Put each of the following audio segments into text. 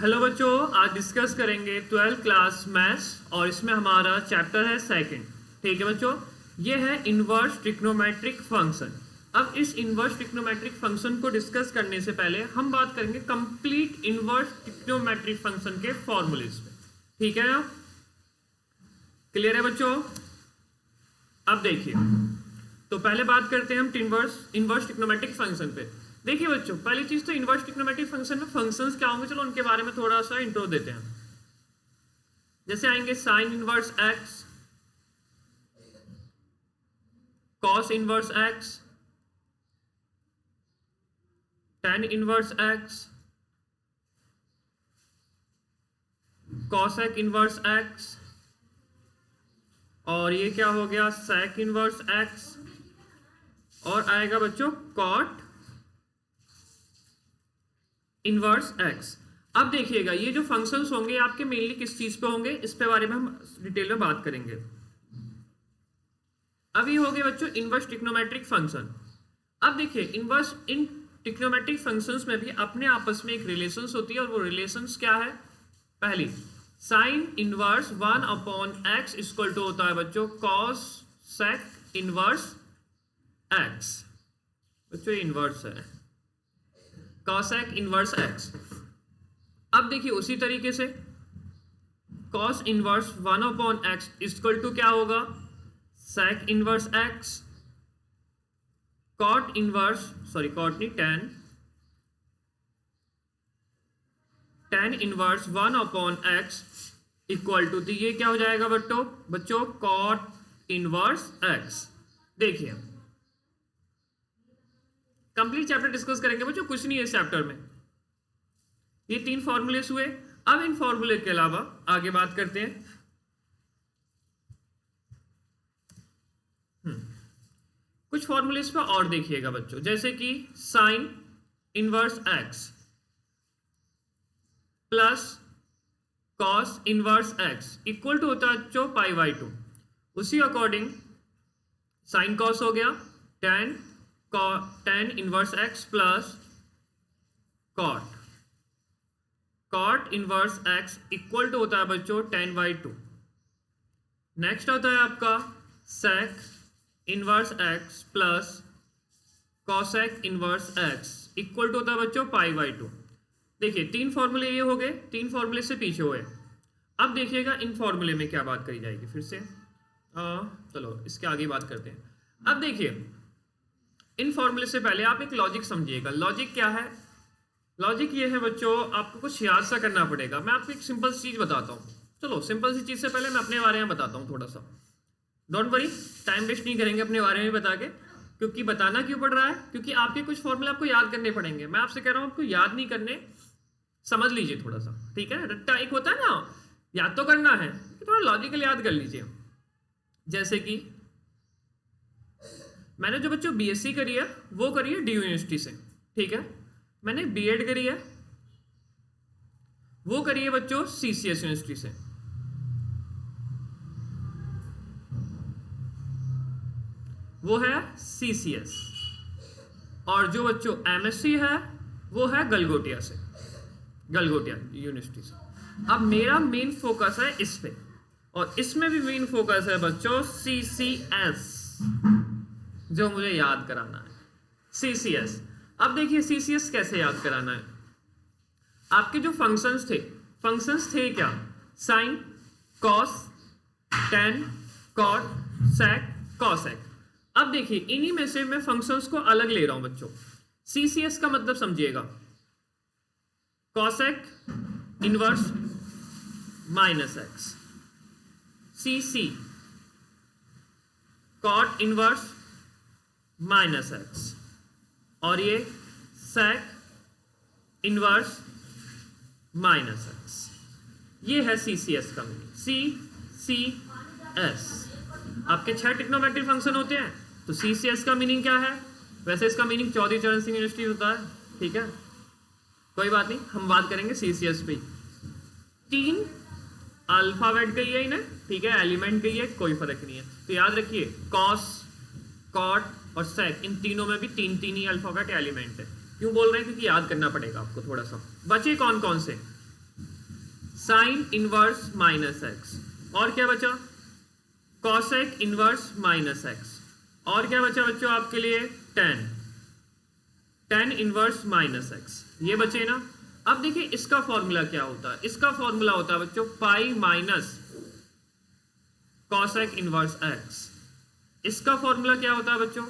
Hello बच्चों, आज discuss करेंगे 12th क्लास मैथ्स और इसमें हमारा चैप्टर है सेकंड। ठीक है बच्चों, ये है इनवर्स ट्रिग्नोमेट्रिक फंक्शन। अब इस इनवर्स ट्रिग्नोमेट्रिक फंक्शन को डिस्कस करने से पहले हम बात करेंगे कंप्लीट इनवर्स ट्रिग्नोमेट्रिक फंक्शन के फॉर्मूलेज पे। ठीक है ना, क्लियर है बच्चों? अब देखिए, तो पहले बात करते हैं हम इनवर्स ट्रिग्नोमेट्रिक फंक्शन पे। देखिए बच्चों, पहली चीज तो इनवर्स ट्रिग्नोमेट्रिक फंक्शन में फंक्शंस क्या होंगे, चलो उनके बारे में थोड़ा सा इंट्रो देते हैं। जैसे आएंगे sign inverse x, cos inverse x, ten inverse x, cosec inverse x, और ये क्या हो गया, सेक इनवर्स एक्स, और आएगा बच्चों कॉट इनवर्स एक्स। अब देखिएगा, ये जो फंक्शंस होंगे आपके मेनली किस चीज पे होंगे, इस पे बारे में हम डिटेल में बात करेंगे। अब ये हो गए बच्चों इनवर्स ट्रिग्नोमेट्रिक फंक्शन। अब देखिए, इनवर्स इन ट्रिग्नोमेट्रिक फंक्शंस में भी अपने आपस में एक रिलेशंस होती है, और वो रिलेशंस क्या है? पहली, sine inverse 1/x equal to होता है बच्चों कॉस सेक इनवर्स एक्स। बच्चों इनवर्स है कॉसेक इनवर्स एक्स। अब देखिए उसी तरीके से cos inverse 1/x equal to क्या होगा, sec inverse x, cot inverse tan inverse 1/x equal to, तो ये क्या हो जाएगा बच्चों कॉट इनवर्स एक्स। देखिए कंप्लीट चैप्टर डिस्कस करेंगे बच्चों, कुछ नहीं है इस चैप्टर में। ये 3 फॉर्मूले हुए। अब इन फॉर्मूले के अलावा आगे बात करते हैं। कुछ फॉर्मूले पर और देखिएगा बच्चों, जैसे कि sine inverse x plus cos inverse x equal to होता है बच्चों π/2। उसी अकॉर्डिंग साइन कॉस हो गया tan inverse x plus cot inverse x equal to होता है बच्चों 10/2। नेक्स्ट होता है आपका sec inverse x plus cosec inverse x equal to होता है बच्चों π/2। देखिए 3 फॉर्मूले ये हो गए, 3 फॉर्मूले से पीछे हुए। अब देखिएगा इन फॉर्मूले में क्या बात करी जाएगी फिर से। चलो इसके आगे बात करते हैं। अब देखिए, इन फॉर्मूले से पहले आप एक लॉजिक समझिएगा। लॉजिक क्या है? लॉजिक ये है बच्चों, आपको कुछ याद सा करना पड़ेगा। मैं आपको एक सिंपल सी चीज बताता हूँ। चलो सिंपल सी चीज से पहले मैं अपने बारे में बताता हूँ थोड़ा सा। डोंट वरी, टाइम वेस्ट नहीं करेंगे अपने बारे में बता के, क्योंकि बताना क्यों पड़ रहा है, क्योंकि आपके कुछ फॉर्मूले आपको याद करने पड़ेंगे। मैं आपसे कह रहा हूँ आपको याद नहीं करने, समझ लीजिए थोड़ा सा। ठीक है, रट्टा एक होता है ना, याद तो करना है, थोड़ा लॉजिकल याद कर लीजिए। जैसे कि मैंने जो बच्चों बीएससी करी है वो करी है डी यूनिवर्सिटी से। ठीक है, मैंने बीएड करी है वो करी है बच्चों सीसीएस यूनिवर्सिटी से। वो है सीसीएस। और जो बच्चों एमएससी है वो है गलगोटिया यूनिवर्सिटी से। अब मेरा मेन फोकस है इस पे, और इसमें भी मेन फोकस है बच्चों सीसीएस, जो मुझे याद कराना है सीसीएस। अब देखिए सीसीएस कैसे याद कराना है। आपके जो फंक्शंस थे क्या, sine cos tan cot sec cosec. अब देखिए इन्हीं में से मैं फंक्शंस को अलग ले रहा हूं बच्चों। सीसीएस का मतलब समझिएगा, कॉसेक इनवर्स माइनस एक्स, सीसी कॉट इनवर्स माइनस एक्स, और ये सेक इनवर्स माइनस एक्स। ये है सीसीएस का मीनिंग। सीसीएस आपके 6 ट्रिग्नोमेट्रिक फंक्शन होते हैं, तो सीसीएस का मीनिंग क्या है? वैसे इसका मीनिंग चौधरी चरण सिंह यूनिवर्सिटी होता है। ठीक है, कोई बात नहीं, हम बात करेंगे सीसीएस पे। 3 अल्फाबेट गई है इन्हें, ठीक है, एलिमेंट गई है, कोई फर्क नहीं है। तो याद रखिए कॉस कॉट और सेक, इन तीनों में भी 3 ही अल्फाबेट एलिमेंट है। क्यों बोल रहे हैं? क्योंकि याद करना पड़ेगा आपको थोड़ा सा। बचे कौन कौन से? साइन इनवर्स माइनस एक्स, और क्या बचा कॉसेक इनवर्स माइनस एक्स, और क्या बचा बच्चों आपके लिए टेन इनवर्स माइनस एक्स, ये बचे ना। अब देखिए इसका फॉर्मूला क्या होता है, इसका फॉर्मूला होता है बच्चों pi minus cosec inverse x. इसका फॉर्मूला क्या होता है बच्चों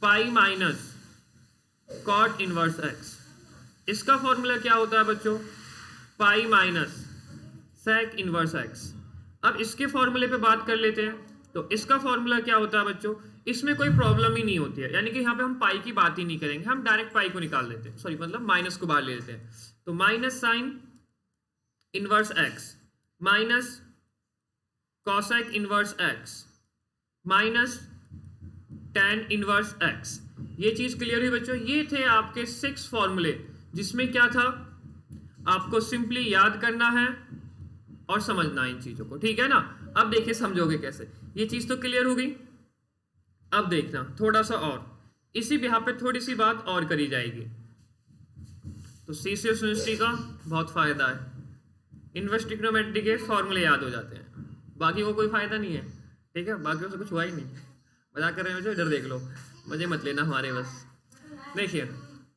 pi minus cot inverse x. इसका फॉर्मूला क्या होता है बच्चों pi minus sec inverse x. अब इसके फॉर्मूले पे बात कर लेते हैं। तो इसका फॉर्मूला क्या होता है बच्चों, इसमें कोई प्रॉब्लम ही नहीं होती है, यानी कि यहाँ पे हम पाई की बात ही नहीं करेंगे, हम डायरेक्ट पाई को निकाल लेते हैं, सॉरी मतलब माइनस को बाहर ले लेते हैं। तो minus sign inverse x minus cosec inverse x minus ten inverse x. ये चीज क्लियर हुई बच्चों। ये थे आपके 6 फॉर्मूले, जिसमें क्या था आपको सिंपली याद करना है और समझना है इन चीजों को, ठीक है ना। अब देखिए समझोगे कैसे, ये चीज तो क्लियर हो गई। अब देखना थोड़ा सा और, इसी यहाँ पे थोड़ी सी बात और करी जाएगी। तो सीसीएस यूनिवर्सिटी का बहुत फायदा है, इनवर्स ट्रिग्नोमेट्री के फॉर्मूले याद हो जाते हैं, बाकी को कोई फायदा नहीं है, ठीक है। बाकी से कुछ हुआ ही नहीं, मजाक कर रहे हैं बच्चों, इधर देख लो, मजे मत लेना हमारे बस। देखिए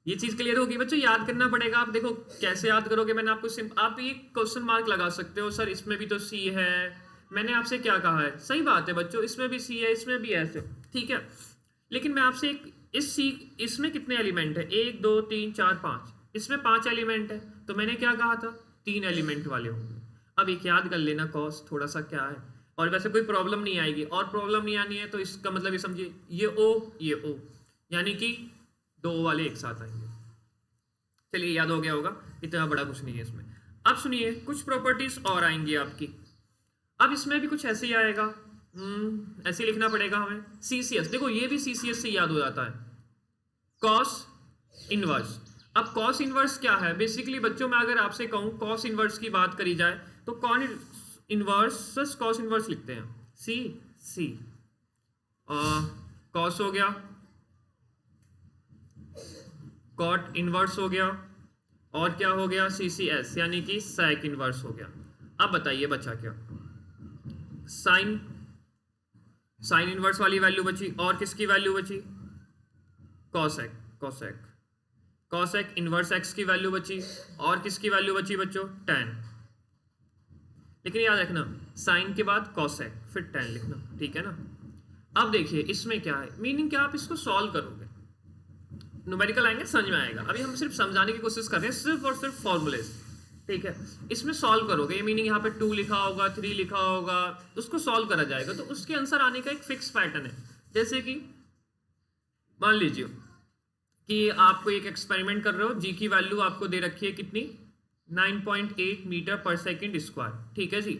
ये चीज क्लियर होगी बच्चों, याद करना पड़ेगा। आप देखो कैसे याद करोगे, मैंने आपको आप ये क्वेश्चन मार्क लगा सकते हो, सर इसमें भी तो सी है, मैंने आपसे क्या कहा है, सही बात है बच्चों, इसमें भी सी है, इसमें भी ऐसे, ठीक है। लेकिन मैं आपसे एक इस सी, इसमें कितने एलिमेंट है 1 2 3 4 5, इसमें 5 एलिमेंट है, तो मैंने क्या कहा था 3 एलिमेंट वाले होंगे। अब एक याद कर लेना कॉस थोड़ा सा क्या है, और वैसे कोई प्रॉब्लम नहीं आएगी, और प्रॉब्लम नहीं आनी है तो इसका मतलब ये समझिए ये ओ यानी कि 2 वाले एक साथ आएंगे। चलिए याद हो गया होगा, इतना बड़ा कुछ नहीं है इसमें। अब सुनिए कुछ प्रॉपर्टीज और आएंगी आपकी। अब इसमें भी कुछ ऐसे ही आएगा, ऐसे लिखना पड़ेगा हमें सीसीएस। देखो ये भी सीसीएस से याद हो जाता है, कॉस इनवर्स। अब कॉस इनवर्स क्या है बेसिकली बच्चों, मैं अगर आपसे कहूं कॉस इनवर्स की बात करी जाए तो कौन इनवर्स कॉस इनवर्स लिखते हैं सी कॉस हो गया, कॉट इनवर्स हो गया, और क्या हो गया सीसीएस यानी कि सेक इनवर्स हो गया। अब बताइए बचा क्या, साइन इनवर्स वाली वैल्यू बची, और किसकी वैल्यू बची कॉसेक इनवर्स एक्स की वैल्यू बची, और किसकी वैल्यू बची बच्चों tan। लेकिन याद रखना साइन के बाद कॉसेक फिर tan लिखना, ठीक है ना। अब देखिए इसमें क्या है, मीनिंग क्या, आप इसको सॉल्व करोगे, न्यूमेरिकल आएंगे समझ में आएगा। अभी हम सिर्फ समझाने की कोशिश कर रहे हैं, सिर्फ और सिर्फ फॉर्मूले, ठीक है। इसमें सॉल्व करोगे, ये मीनिंग यहाँ पे 2 लिखा होगा 3 लिखा होगा, उसको सॉल्व करा जाएगा, तो उसके आंसर आने का एक फिक्स पैटर्न है। जैसे कि मान लीजिए कि आपको एक एक्सपेरिमेंट कर रहे हो, जी की वैल्यू आपको दे रखी है कितनी 9.8 मीटर पर सेकेंड स्क्वायर, ठीक है जी।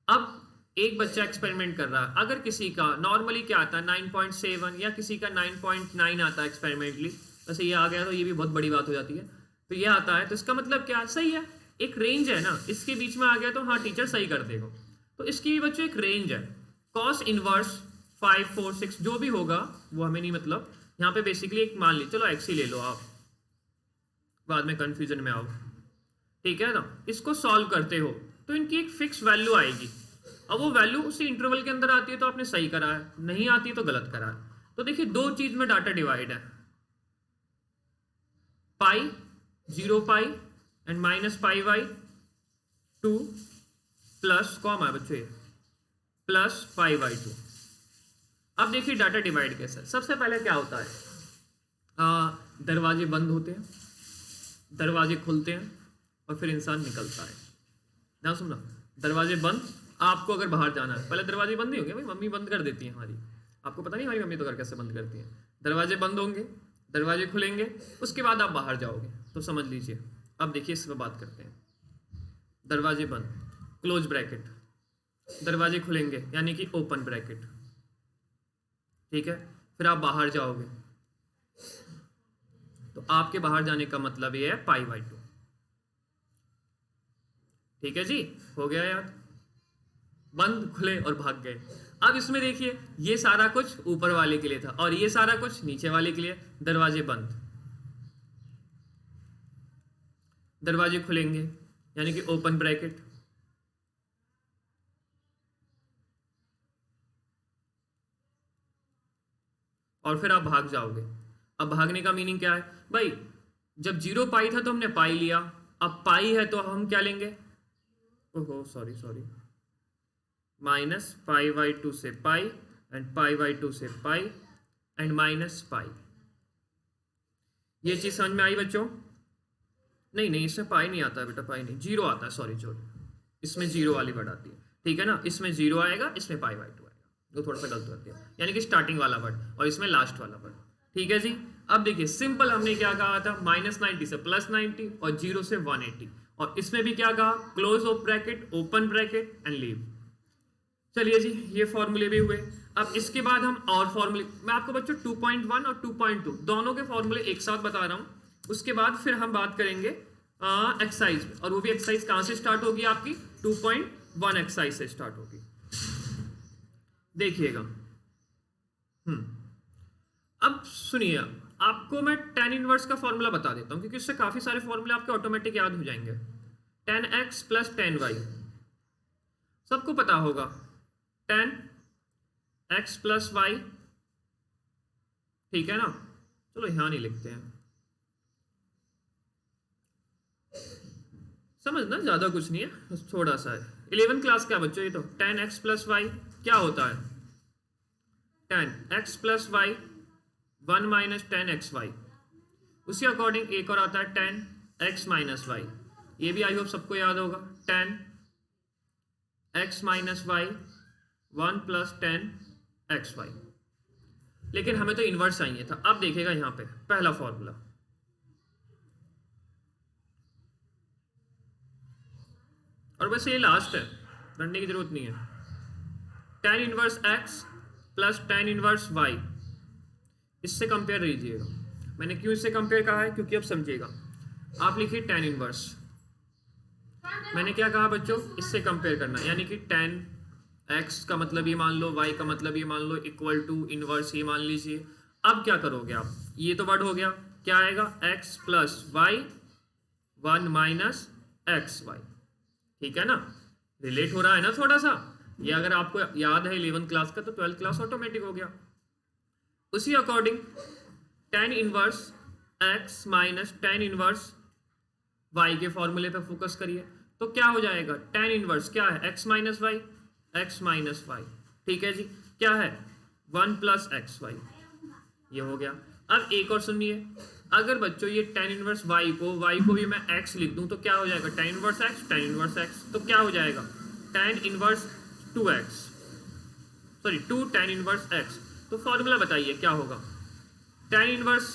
अब एक बच्चा एक्सपेरिमेंट कर रहा है, अगर किसी का नॉर्मली क्या आता है 9.7 या किसी का 9.9 आता है एक्सपेरिमेंटली, वैसे ये आ गया तो ये भी बहुत बड़ी बात हो जाती है, तो ये आता है, तो इसका मतलब क्या सही है, एक रेंज है ना, इसके बीच में आ गया तो हाँ टीचर सही कर देगा। तो इसकी भी बच्चों एक रेंज है, कॉस इनवर्स 5 4 6 जो भी होगा वो हमें नहीं मतलब, यहाँ पे बेसिकली एक मान ली, चलो एक्स ही ले लो आप, बाद में कंफ्यूजन में आओ, ठीक है ना। इसको सॉल्व करते हो तो इनकी एक फिक्स वैल्यू आएगी, अब वो वैल्यू उसी इंटरवल के अंदर आती है तो आपने सही करा है, नहीं आती तो गलत करा है। तो देखिए 2 चीज में डाटा डिवाइड है, pi 0 pi and minus pi by 2 plus कॉम है बच्चों प्लस पाई बाई 2। अब देखिए डाटा डिवाइड कैसे, सबसे पहले क्या होता है, दरवाजे बंद होते हैं, दरवाजे खुलते हैं और फिर इंसान निकलता है। ना सुनना, दरवाजे बंद, आपको अगर बाहर जाना है पहले दरवाजे बंद ही होंगे, भाई मम्मी बंद कर देती है हमारी, आपको पता नहीं हमारी मम्मी तो घर कैसे बंद करती है। दरवाजे बंद होंगे, दरवाजे खुलेंगे, उसके बाद आप बाहर जाओगे, तो समझ लीजिए। अब देखिए इस पर बात करते हैं, दरवाजे बंद क्लोज ब्रैकेट, दरवाजे खुलेंगे यानी कि ओपन ब्रैकेट, ठीक है। फिर आप बाहर जाओगे, तो आपके बाहर जाने का मतलब ये है पाई बाई 2, ठीक है जी, हो गया याद, बंद खुले और भाग गए। अब इसमें देखिए ये सारा कुछ ऊपर वाले के लिए था और ये सारा कुछ नीचे वाले के लिए। दरवाजे बंद, दरवाजे खुलेंगे यानी कि ओपन ब्रैकेट, और फिर आप भाग जाओगे। अब भागने का मीनिंग क्या है भाई, जब 0 पाई था तो हमने पाई लिया, अब पाई है तो हम क्या लेंगे, ओहो सॉरी माइनस पाई बाई 2 से पाई एंड पाई बाई 2 से पाई एंड माइनस पाई। ये चीज समझ में आई बच्चों? नहीं इसमें पाई नहीं आता है बेटा, पाई नहीं, 0 आता है, सॉरी इसमें 0 वाली वर्ड आती है, ठीक है ना, इसमें 0 आएगा, इसमें पाई बाई 2 आएगा, वो थोड़ा सा गलत होती है, यानी कि स्टार्टिंग वाला वर्ड और इसमें लास्ट वाला वर्ड, ठीक है जी। अब देखिए सिंपल हमने क्या कहा था, -90 से +90 और 0 से 180, और इसमें भी क्या कहा, close of bracket, open bracket and leave. चलिए जी, ये फॉर्मूले भी हुए। अब इसके बाद हम और फॉर्मूले, मैं आपको बच्चों 2.1 और 2.2 दोनों के फॉर्मूले एक साथ बता रहा हूँ, उसके बाद फिर हम बात करेंगे एक्सरसाइज, और वो भी एक्सरसाइज कहाँ से स्टार्ट होगी आपकी, 2.1 एक्सरसाइज से स्टार्ट होगी। देखिएगा अब सुनिए, आपको मैं tan इनवर्स का फॉर्मूला बता देता हूँ, क्योंकि इससे काफी सारे फॉर्मूले आपके ऑटोमेटिक याद हो जाएंगे। tan x plus tan y सबको पता होगा, tan x प्लस y, ठीक है ना, चलो यहां नहीं लिखते हैं, समझना ज्यादा कुछ नहीं है, बस थोड़ा सा है। 11 क्लास का बच्चों ये तो tan x प्लस y क्या होता है, tan x plus y 1 minus tan x y. उसी अकॉर्डिंग एक और आता है tan x माइनस वाई, ये भी आई होप सबको याद होगा, tan x minus y 1 plus tan x y. लेकिन हमें तो इनवर्स चाहिए था। अब देखिएगा यहाँ पे पहला फॉर्मूला, और वैसे ये लास्ट है, पढ़ने की जरूरत नहीं है। tan inverse x plus tan inverse y, इससे कंपेयर लीजिएगा। मैंने क्यों इससे कंपेयर कहा है, क्योंकि अब समझिएगा। आप लिखिए tan इनवर्स, मैंने क्या कहा बच्चों, इससे कंपेयर करना, यानी कि tan x का मतलब ये मान लो, y का मतलब ये मान लो, इक्वल टू इनवर्स ये मान लीजिए। अब क्या करोगे आप, ये तो वर्ड हो गया, क्या आएगा, x plus y 1 minus x y, ठीक है ना, रिलेट हो रहा है ना थोड़ा सा। ये अगर आपको याद है 11th क्लास का, तो 12th क्लास ऑटोमेटिक हो गया। उसी according tan inverse x minus tan inverse y के फॉर्मूले पे फोकस करिए, तो क्या हो जाएगा, tan इनवर्स क्या है, x minus y, x minus y, ठीक है जी, क्या है 1 प्लस एक्स वाई, ये हो गया। अब एक और सुनिए, अगर बच्चों ये tan इनवर्स y को भी मैं x लिख दूं तो क्या हो जाएगा, tan inverse x, tan inverse x, तो क्या हो जाएगा, tan inverse 2x, sorry 2 tan inverse x। तो फॉर्मूला बताइए क्या होगा, tan इनवर्स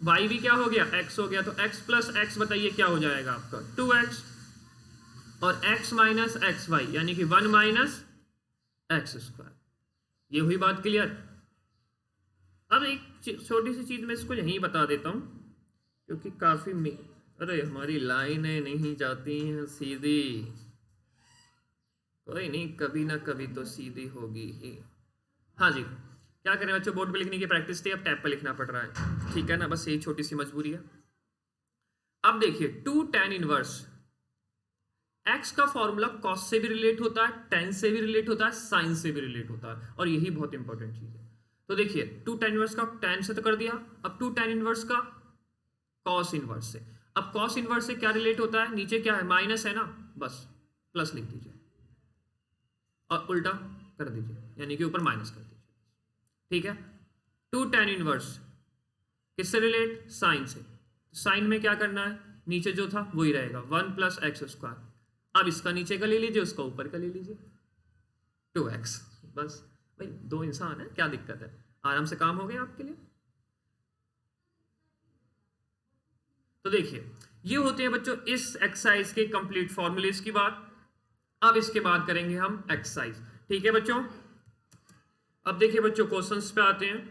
y भी क्या हो गया, x हो गया, तो x प्लस x बताइए क्या हो जाएगा आपका 2x, और x माइनस एक्स वाई यानी कि 1 माइनस एक्स स्क्वायर। ये हुई बात क्लियर। अब एक छोटी सी चीज मैं इसको यहीं बता देता हूं, क्योंकि काफी अरे हमारी लाइनें नहीं जाती हैं सीधी, कोई नहीं, कभी ना कभी तो सीधी होगी ही। हाँ जी, क्या करें बच्चों, बोर्ड पे लिखने की प्रैक्टिस थी, अब टैब पे लिखना पड़ रहा है, ठीक है ना, बस यही छोटी सी मजबूरी है। अब देखिए 2 tan इनवर्स x का फॉर्मूला cos से भी रिलेट होता है, tan से भी रिलेट होता है, sin से भी रिलेट होता है, और यही बहुत इंपॉर्टेंट चीज है। तो देखिए 2 tan इनवर्स का tan से तो कर दिया, अब 2 tan इनवर्स का cos इनवर्स से। अब cos इनवर्स से क्या रिलेट होता है, नीचे क्या है, माइनस है ना, बस प्लस लिख दीजिए और उल्टा कर दीजिए, यानी कि ऊपर माइनस कर दीजिए, ठीक है। 2 tan इनवर्स किससे रिलेट, साइन से, साइन में क्या करना है, नीचे जो था वही रहेगा 1 प्लस एक्स स्क्वायर। अब इसका नीचे का ले लीजिए, उसका ऊपर का ले लीजिए 2x, बस भाई दो इंसान है, क्या दिक्कत है, आराम से काम हो गया आपके लिए। तो देखिए ये होते हैं बच्चों इस एक्सरसाइज के कंप्लीट फॉर्मूलेस की बात। अब इसके बाद करेंगे हम एक्सरसाइज, ठीक है बच्चों। अब देखिए बच्चों क्वेश्चंस पे आते हैं।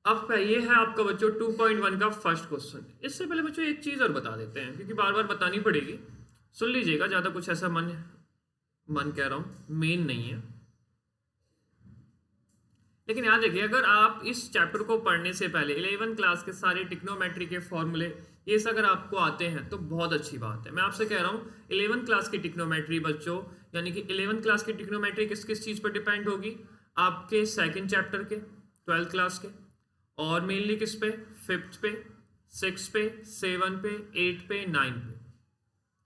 अब ये है आपका बच्चों 2.1 का फर्स्ट क्वेश्चन। इससे पहले बच्चों एक चीज और बता देते हैं, क्योंकि बार बार बतानी पड़ेगी, सुन लीजिएगा, ज्यादा कुछ ऐसा मन कह रहा हूं मेन नहीं है, लेकिन याद रखिए अगर आप इस चैप्टर को पढ़ने से पहले 11 क्लास के सारे ट्रिग्नोमेट्री के फॉर्मूले ये सब अगर आपको आते हैं तो बहुत अच्छी बात है। मैं आपसे कह रहा हूं 11 क्लास की ट्रिग्नोमेट्री बच्चों, यानी कि 11 क्लास की ट्रिग्नोमेट्री किस किस चीज पर डिपेंड होगी, आपके सेकंड चैप्टर के, 12th क्लास के, और मेनली किस पे, 5th पे, 6 पे, 7 पे, 8 पे, 9 पे,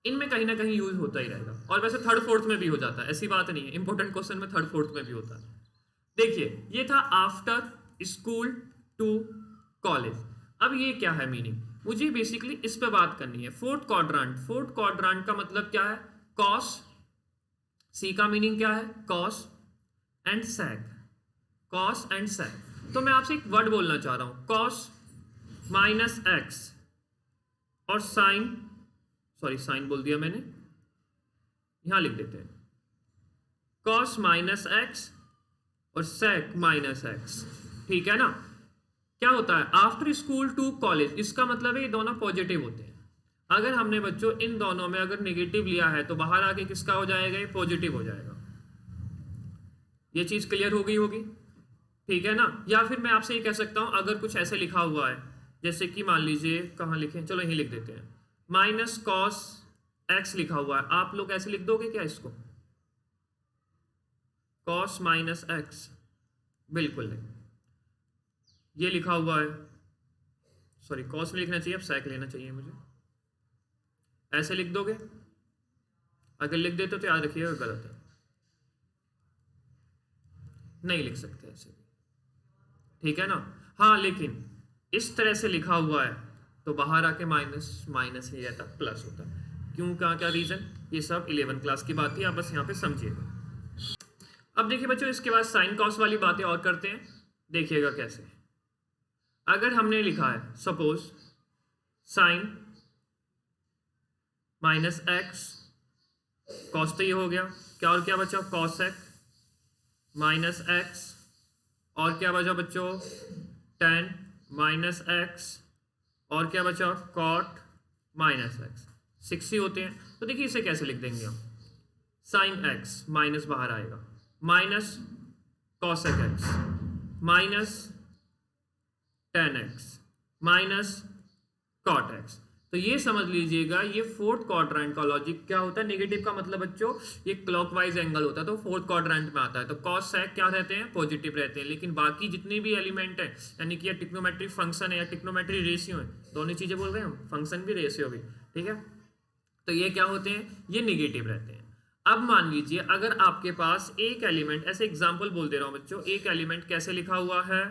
इनमें कहीं ना कहीं यूज होता ही रहेगा। और वैसे 3rd 4th में भी हो जाता है, ऐसी बात नहीं है, इंपॉर्टेंट क्वेश्चन में 3rd 4th में भी होता है। देखिए ये था आफ्टर स्कूल टू कॉलेज। अब ये क्या है मीनिंग, मुझे बेसिकली इस पे बात करनी है। फोर्थ क्वाड्रेंट, फोर्थ क्वाड्रेंट का मतलब क्या है, कॉस, सी का मीनिंग क्या है, cos and sec, cos and sec. तो मैं आपसे एक वर्ड बोलना चाह रहा हूं, कॉस माइनस एक्स और साइन, सॉरी साइन बोल दिया मैंने, यहां लिख देते हैं कॉस माइनस एक्स और सेक माइनस एक्स, ठीक है ना। क्या होता है आफ्टर स्कूल टू कॉलेज, इसका मतलब है ये दोनों पॉजिटिव होते हैं। अगर हमने बच्चों इन दोनों में अगर नेगेटिव लिया है तो बाहर आके किसका हो जाएगा, ये पॉजिटिव हो जाएगा। ये चीज क्लियर हो गई होगी, ठीक है ना। या फिर मैं आपसे ये कह सकता हूं, अगर कुछ ऐसे लिखा हुआ है जैसे कि मान लीजिए, कहाँ लिखें, चलो यहीं लिख देते हैं, माइनस कॉस एक्स लिखा हुआ है, आप लोग ऐसे लिख दोगे क्या इसको, कॉस माइनस एक्स, बिल्कुल नहीं। ये लिखा हुआ है, सॉरी कॉस नहीं लिखना चाहिए, अब सेक लेना चाहिए मुझे, ऐसे लिख दोगे, अगर लिख देते तो याद रखिएगा गलत है, नहीं लिख सकते ऐसे, ठीक है ना। हाँ लेकिन इस तरह से लिखा हुआ है तो बाहर आके माइनस माइनस नहीं रहता, प्लस होता। क्यों, कहाँ, क्या रीजन, ये सब 11th क्लास की बात थी, आप बस यहाँ पे समझिएगा। अब देखिए बच्चों, इसके बाद साइन कॉस वाली बातें और करते हैं, देखिएगा कैसे। अगर हमने लिखा है suppose sine minus x, cos तो ये हो गया, क्या और क्या बचा, कॉस एक्स माइनस एक्स, और क्या बचा बच्चों, tan माइनस एक्स, और क्या बचा, कॉट माइनस एक्स, 6 ही होते हैं। तो देखिए इसे कैसे लिख देंगे हम, साइन एक्स माइनस बाहर आएगा, minus cosec x minus tan x minus cot x. तो ये समझ लीजिएगा, ये फोर्थ क्वाड्रेंट का लॉजिक क्या होता है, नेगेटिव का मतलब बच्चों ये क्लॉकवाइज एंगल होता है, तो फोर्थ क्वाड्रेंट में आता है। तो कॉस सेक क्या रहते हैं, पॉजिटिव रहते हैं, लेकिन बाकी जितने भी एलिमेंट है, यानी कि या टिक्नोमेट्रिक फंक्शन है या टिक्नोमेट्रिक रेशियो है, दोनों चीजें बोल रहे हैं हम, फंक्शन भी रेशियो भी, ठीक है, तो ये क्या होते हैं, ये निगेटिव रहते हैं। अब मान लीजिए अगर आपके पास एक एलिमेंट, ऐसे एग्जाम्पल बोल दे रहा हूँ बच्चों, एक एलिमेंट कैसे लिखा हुआ है,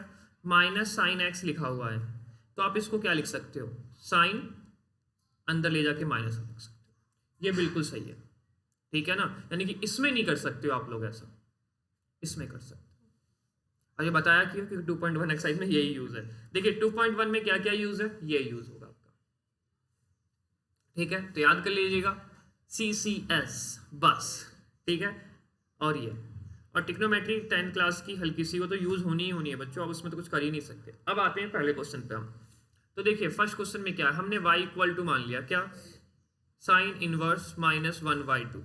माइनस साइन एक्स लिखा हुआ है, तो आप इसको क्या लिख सकते हो, साइन अंदर ले जाके माइनस लिख सकते हो, ये बिल्कुल सही है, ठीक है ना। यानी कि इसमें नहीं कर सकते हो आप लोग ऐसा, इसमें कर सकते हो। और ये बताया कि 2.1 एक्सरसाइज में यही यूज है। देखिए 2.1 में क्या क्या यूज है, ये यूज होगा आपका, ठीक है, तो याद कर लीजिएगा CCS बस, ठीक है। और ये और टिक्नोमेट्री 10 क्लास की हल्की सी, वो तो यूज होनी ही होनी है बच्चों, अब उसमें तो कुछ कर ही नहीं सकते। अब आते हैं पहले क्वेश्चन पे हम। तो देखिए फर्स्ट क्वेश्चन में क्या है, हमने y इक्वल टू मान लिया क्या, sine inverse minus 1/2।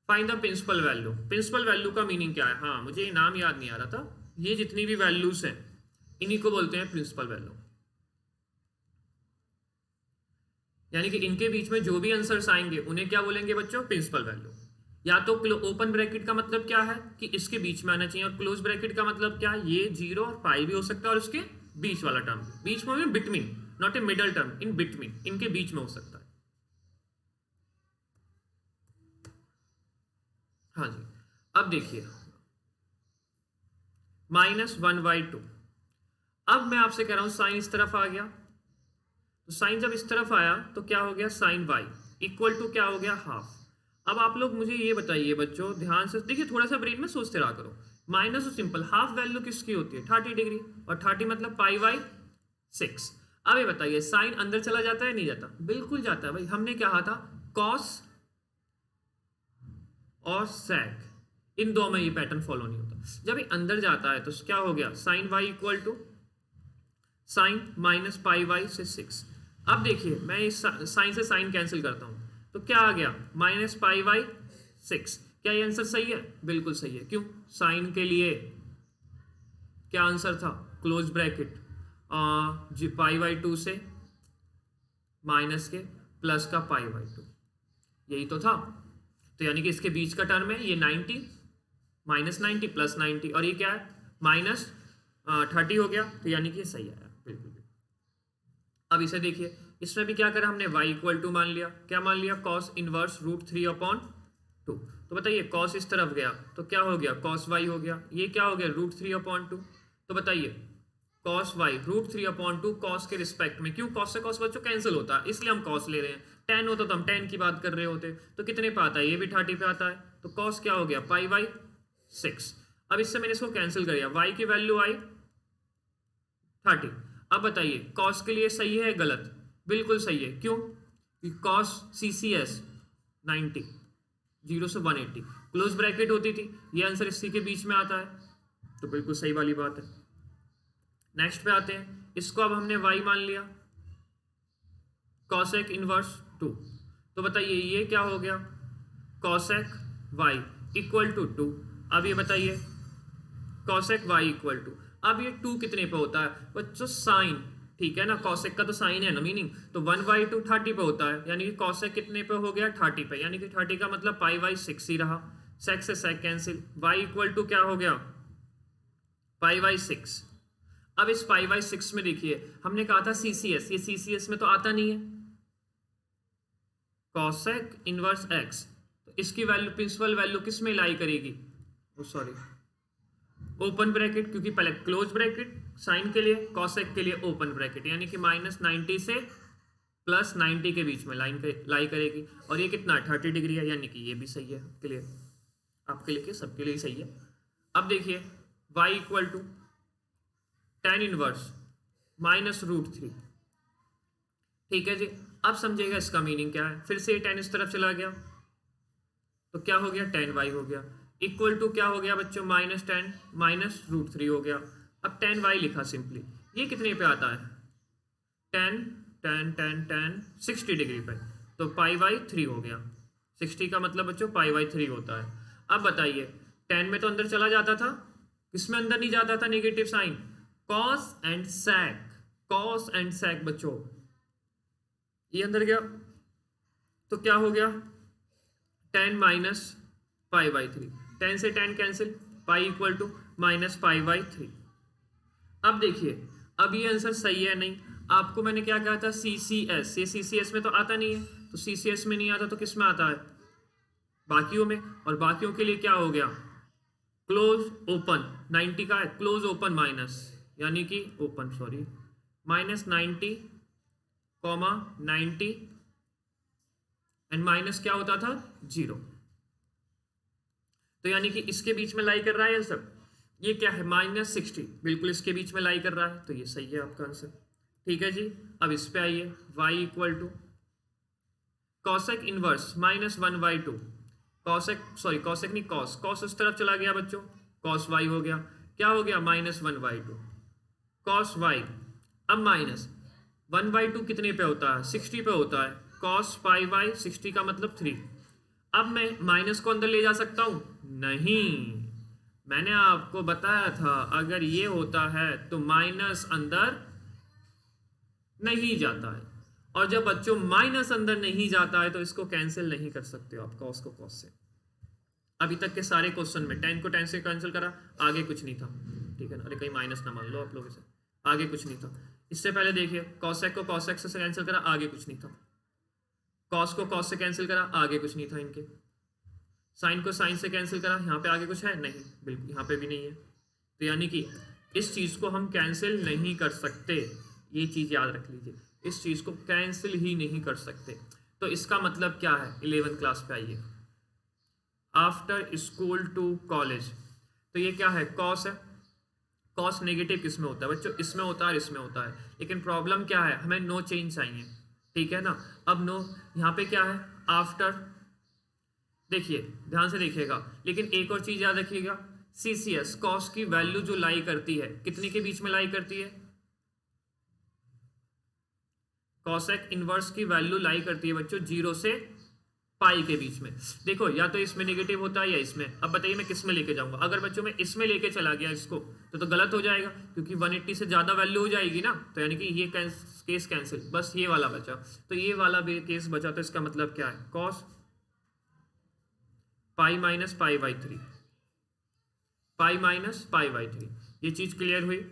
Find the principal value. Principal value का मीनिंग क्या है, हाँ मुझे ये नाम याद नहीं आ रहा था, ये जितनी भी वैल्यूज हैं इन्हीं को बोलते हैं प्रिंसिपल वैल्यू, यानी कि इनके बीच में जो भी आंसर्स आएंगे उन्हें क्या बोलेंगे बच्चों, प्रिंसिपल वैल्यू। या तो ओपन ब्रैकेट का मतलब क्या है कि इसके बीच में आना चाहिए, और क्लोज ब्रैकेट का मतलब क्या है, ये 0 और पाई भी हो सकता है, और इसके बीच वाला टर्म, बीच में between, not a middle term, in between, इनके बीच में हो सकता है। हाँ जी, अब देखिए -1/2। अब मैं आपसे कह रहा हूं साइन इस तरफ आ गया, तो साइन जब इस तरफ आया तो क्या हो गया, साइन y इक्वल टू क्या हो गया, हाफ। अब आप लोग मुझे ये बताइए बच्चों, ध्यान से देखिए, थोड़ा सा ब्रेन में सोचते रहा करो। माइनस तो सिंपल, हाफ वैल्यू किसकी होती है, 30 डिग्री, और 30 मतलब π/6। अब ये बताइए साइन अंदर चला जाता है नहीं जाता, बिल्कुल जाता है भाई। हमने क्या कहा था, कॉस और सेक, इन दो में ये पैटर्न फॉलो नहीं होता। जब ये अंदर जाता है तो क्या हो गया, sine y equal to sine minus π/6। अब देखिए मैं इस साइन से साइन कैंसिल करता हूं, तो क्या आ गया, -π/6। क्या ये आंसर सही है, बिल्कुल सही है। क्यों, साइन के लिए क्या आंसर था, क्लोज ब्रैकेट π/2 से माइनस के प्लस का π/2, यही तो था। तो यानी कि इसके बीच का टर्म है ये 90, -90 + 90, और ये क्या है, 30 हो गया, तो यानी कि ये सही आया बिल्कुल भी। अब इसे देखिए, इसमें भी क्या करा हमने, y इक्वल टू मान लिया, क्या मान लिया, कॉस इनवर्स रूट 3/2। तो बताइए कॉस इस तरफ गया तो क्या हो गया, कॉस y हो गया, ये क्या हो गया, रूट 3/2। तो बताइए कॉस y रूट 3/2 कॉस के रिस्पेक्ट में, क्यों, कॉस से कॉस बच्चों कैंसिल होता है इसलिए हम कॉस ले रहे हैं, टेन होता तो हम टेन की बात कर रहे होते, तो कितने पे आता है, ये भी 30 पे आता है, तो कॉस क्या हो गया, π/6। अब इससे मैंने इसको कैंसिल कर दिया, y की वैल्यू आई 30। अब बताइए कॉस के लिए सही है गलत, बिल्कुल सही है, क्यों, कॉस CCS 90, 0 से 180 क्लोज ब्रैकेट होती थी, ये आंसर इसी के बीच में आता है, तो बिल्कुल सही वाली बात है। नेक्स्ट पे आते हैं, इसको अब हमने y मान लिया, कॉसेक इनवर्स 2। तो बताइए ये क्या हो गया, कॉसेक y इक्वल टू 2। अब ये बताइए कॉसेक y इक्वल टू, अब ये 2 कितने पे होता है बच्चों, साइन, ठीक है ना, कॉसेक का तो साइन है ना मीनिंग, तो 1/2 30 पे होता है, यानी कि कॉसेक कितने पे हो गया, 30 पे, यानी कि 30 का मतलब π/6 ही रहा, सेक से सेक कैंसिल, y इक्वल टू क्या हो गया, π/6। अब इस π/6 में देखिए हमने कहा था CCS, ये CCS में तो आता नहीं है, कॉसेक इनवर्स x, तो इसकी वैल्यू, प्रिंसिपल वैल्यू किस में लाई करेगी, सॉरी ओपन ब्रैकेट, क्योंकि पहले क्लोज ब्रैकेट साइन के लिए, कॉसेक के लिए ओपन ब्रैकेट, यानी कि -90 से +90 के बीच में लाई करेगी, और ये कितना 30 डिग्री है, यानी कि ये भी सही है, क्लियर, आपके लिए सबके लिए सही है। अब देखिए y equal to tan inverse -√3, ठीक है जी। अब समझिएगा इसका मीनिंग क्या है, फिर से tan इस तरफ चला गया तो क्या हो गया, tan y हो गया, इक्वल टू क्या हो गया बच्चों, -10 -√3 हो गया। अब tan y लिखा सिंपली, ये कितने पे आता है, tan 60 डिग्री पे, तो π/3 हो गया, 60 का मतलब बच्चों π/3 होता है। अब बताइए tan में तो अंदर चला जाता था, किसमें अंदर नहीं जाता था, negative sine, cos and sec, cos and sec बच्चों, ये अंदर गया तो क्या हो गया, tan -π/3, tan से tan cancel, pi equal to -π/3। अब देखिए अब ये आंसर सही है नहीं, आपको मैंने क्या कहा था, CCS, ये CCS में तो आता नहीं है, तो CCS में नहीं आता तो किस में आता है, बाकियों में, और बाकियों के लिए क्या हो गया, क्लोज ओपन, 90 का है, क्लोज ओपन माइनस, यानी कि ओपन सॉरी -90, -90 एंड माइनस क्या होता था 0, तो यानी कि इसके बीच में लाई कर रहा है आंसर, ये क्या है -60, बिल्कुल इसके बीच में लाई कर रहा है, तो ये सही है आपका आंसर, ठीक है जी। अब इस पे आइए, y equal to cosec inverse -1/2, cosec नहीं, कॉस उस तरफ चला गया बच्चों, कॉस y हो गया, क्या हो गया -1/2 कॉस y, अब -1/2 कितने पे होता है, 60 पे होता है, कॉस π/, 60 का मतलब 3। अब मैं माइनस को अंदर ले जा सकता हूं, नहीं, मैंने आपको बताया था अगर ये होता है तो माइनस अंदर नहीं जाता है, और जब बच्चों माइनस अंदर नहीं जाता है तो इसको कैंसिल नहीं कर सकते हो आप कॉस को कॉस से। अभी तक के सारे क्वेश्चन में 10 को 10 से कैंसिल करा, आगे कुछ नहीं था, ठीक है ना, अरे कहीं माइनस ना मान लो आप लोग इसे, आगे कुछ नहीं था। इससे पहले देखिए कॉसेक को कॉसेक से कैंसिल करा, आगे कुछ नहीं था, कॉस को कॉस से कैंसिल करा, आगे कुछ नहीं था इनके, साइन को साइन से कैंसिल करा, यहाँ पे आगे कुछ है नहीं, बिल्कुल यहाँ पे भी नहीं है, तो यानी कि इस चीज़ को हम कैंसिल नहीं कर सकते, ये चीज़ याद रख लीजिए, इस चीज़ को कैंसिल ही नहीं कर सकते। तो इसका मतलब क्या है, 11th क्लास पे आइए, आफ्टर स्कूल टू कॉलेज, तो ये क्या है, कॉस है, कॉस नेगेटिव किस में होता है बच्चों, इसमें होता है और इसमें होता है, लेकिन प्रॉब्लम क्या है, हमें नो चेंज चाहिए, ठीक है ना। अब नो यहाँ पे क्या है, आफ्टर, देखिए ध्यान से देखिएगा, लेकिन एक और चीज याद रखिएगा, CCS कॉस की वैल्यू जो लाई करती है, कितने के बीच में लाई करती है, कॉसेक इनवर्स की वैल्यू लाई करती है बच्चों 0 से पाई के बीच में। देखो या तो इसमें नेगेटिव होता है या इसमें, अब बताइए मैं किस में लेके जाऊंगा, अगर बच्चों में इसमें लेके चला गया इसको तो गलत हो जाएगा, क्योंकि 180 से ज्यादा वैल्यू हो जाएगी ना, तो यानी कि ये केस कैंसिल, बस ये वाला बचा, तो ये वाला केस बचा, तो इसका मतलब क्या है, कॉस पाई -π/3, पाई -π/3, ये चीज क्लियर हुई,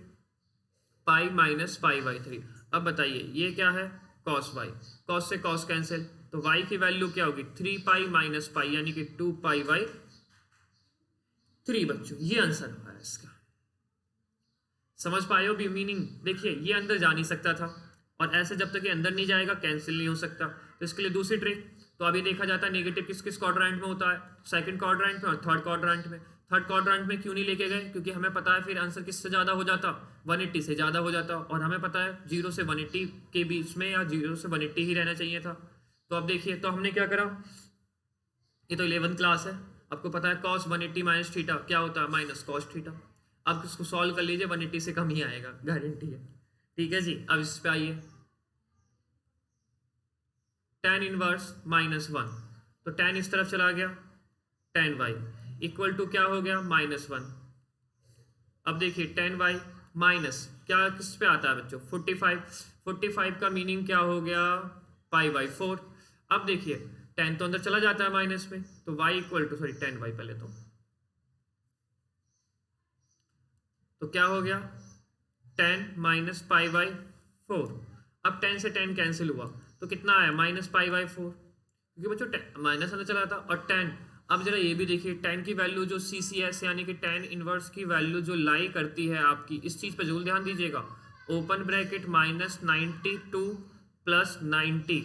पाई माइनस पाई बाई 3। अब बताइए ये क्या है, कॉस वाई, कॉस से कॉस कैंसिल, तो वाई की वैल्यू क्या होगी 3 पाई माइनस पाई यानी कि 2 पाई बाई 3 बच्चों। ये आंसर हुआ है इसका। समझ पाए हो भी मीनिंग? देखिए ये अंदर जा नहीं सकता था और ऐसे जब तक ये अंदर नहीं जाएगा कैंसिल नहीं हो सकता, तो इसके लिए दूसरी ट्रिक। तो अभी देखा जाता है नेगेटिव किस किस क्वाड्रेंट में होता है, सेकंड क्वाड्रेंट में और थर्ड क्वाड्रेंट में। थर्ड क्वाड्रेंट में क्यों नहीं लेके गए, क्योंकि हमें पता है फिर आंसर किससे ज़्यादा हो जाता, 180 से ज़्यादा हो जाता, और हमें पता है 0 से 180 के बीच में या 0 से 180 ही रहना चाहिए था। तो अब देखिए तो हमने क्या करा, ये तो 11th क्लास है, आपको पता है कॉस 180 माइनस थीटा क्या होता है, माइनस कॉस थीटा। अब इसको सॉल्व कर लीजिए, 180 से कम ही आएगा, गारंटी है। ठीक है जी, अब इस पे आइए, tan इनवर्स -1, तो tan इस तरफ चला गया, tan y इक्वल टू क्या हो गया -1। अब देखिए tan y माइनस क्या किस पे आता है बच्चों, 45, 45 का मीनिंग क्या हो गया, π/4। अब देखिए tan तो अंदर चला जाता है माइनस में, तो y equal to sorry tan y पहले तो क्या हो गया tan माइनस π/4। अब tan से tan कैंसिल हुआ तो कितना आया -π/4, क्योंकि बच्चों माइनस अंदर चला था। और tan, अब जरा ये भी देखिए tan की वैल्यू जो CCS यानी कि tan इनवर्स की वैल्यू जो लाई करती है आपकी, इस चीज पर जरूर ध्यान दीजिएगा, ओपन ब्रैकेट -92 प्लस 90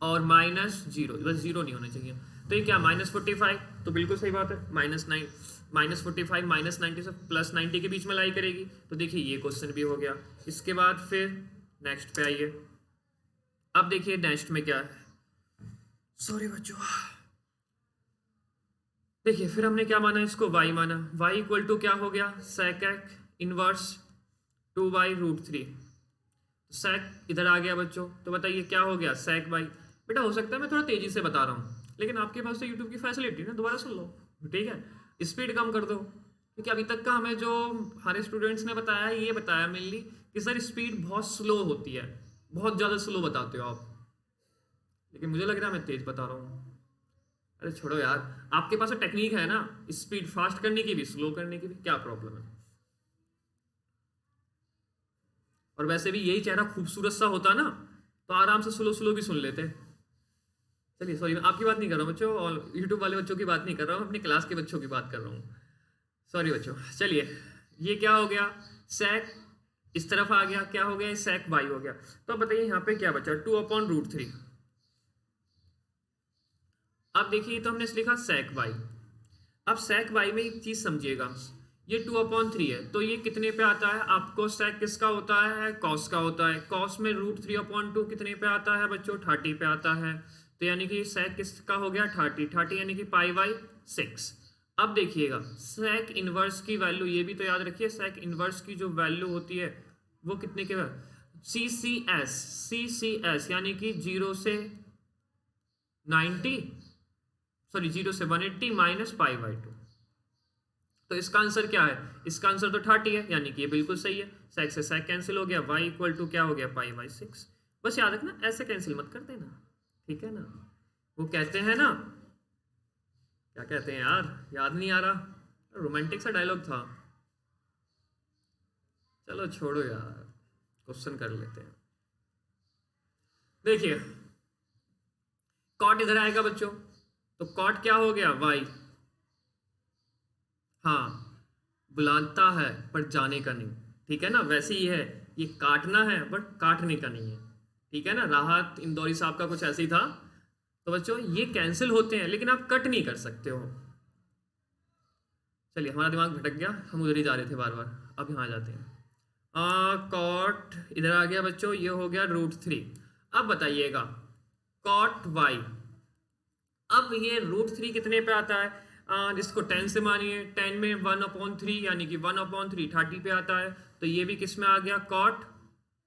और -0, बस 0 नहीं होना चाहिए। तो ये क्या -45, तो बिल्कुल सही बात है, -45 -90 से +90 के बीच में लाई करेगी। तो देखिए ये क्वेश्चन भी हो गया। इसके बाद फिर नेक्स्ट पे आइए, अब देखिए नेक्स्ट में क्या है, सॉरी बच्चों, देखिए फिर हमने क्या माना, इसको y माना, y इक्वल टू क्या हो गया sec इनवर्स 2/√3। sec इधर आ गया बच्चों, तो बताइए क्या हो गया sec y। बेटा हो सकता है मैं थोड़ा तेजी से बता रहा हूँ, लेकिन आपके पास तो यूट्यूब की फैसिलिटी ना, दोबारा सुन लो, ठीक है, स्पीड कम कर दो, क्योंकि अभी तक का हमें जो हमारे स्टूडेंट्स ने बताया है, ये बताया मेनली कि सर स्पीड बहुत स्लो होती है, बहुत ज़्यादा स्लो बताते हो आप, लेकिन मुझे लग रहा है मैं तेज बता रहा हूँ। अरे छोड़ो यार, आपके पास टेक्निक है ना स्पीड फास्ट करने की भी स्लो करने की भी, क्या प्रॉब्लम है। और वैसे भी यही चेहरा खूबसूरत सा होता ना तो आराम से स्लो स्लो भी सुन लेते। चलिए सॉरी, मैं आपकी बात नहीं कर रहा हूँ बच्चों, और यूट्यूब वाले बच्चों की बात नहीं कर रहा हूँ, अपनी क्लास के बच्चों की बात कर रहा हूँ, सॉरी बच्चों। चलिए ये क्या हो गया, sec इस तरफ आ गया, क्या हो गया sec y हो गया। तो अब बताइए यहाँ पे क्या बचा, 2/√3। अब देखिए तो हमने लिखा sec y। अब sec y में एक चीज समझिएगा, ये 2/3 है, तो ये कितने पे आता है आपको, sec किसका होता है, cos का होता है, cos में √3/2 कितने पे आता है बच्चों, 30 पे आता है, तो यानी कि sec किसका हो गया 30 यानी कि π/6। अब देखिएगा sec इनवर्स की वैल्यू, ये भी तो याद रखिए, sec इनवर्स की जो वैल्यू होती है वो कितने के, CCS यानी कि 0 से 90 सॉरी 0 से 180 माइनस π/2। तो इसका आंसर क्या है, इसका आंसर तो 30 है, यानी कि ये बिल्कुल सही है, sec से sec कैंसिल हो गया, y इक्वल टू क्या हो गया π/6। बस याद रखना ऐसे कैंसिल मत कर देना, ठीक है ना। वो कहते हैं ना, क्या कहते हैं यार, याद नहीं आ रहा, रोमांटिक सा डायलॉग था, चलो छोड़ो यार, क्वेश्चन कर लेते हैं। देखिए कॉट इधर आएगा बच्चों, तो कॉट क्या हो गया y, हाँ बुलाता है पर जाने का नहीं, ठीक है ना, वैसे ही है, ये काटना है बट काटने का नहीं है, ठीक है ना। राहत इंदौरी साहब का कुछ ऐसे ही था। तो बच्चों ये कैंसिल होते हैं लेकिन आप कट नहीं कर सकते हो। चलिए हमारा दिमाग भटक गया, हम उधर ही जा रहे थे बार बार, अब यहाँ जाते हैं। कॉट इधर आ गया बच्चों, ये हो गया √3। अब बताइएगा कॉट y, अब ये √3 कितने पे आता है, जिसको 10 से मानिए, 10 में 1/3 यानी कि 1/3 30 पे आता है, तो ये भी किस में आ गया कॉट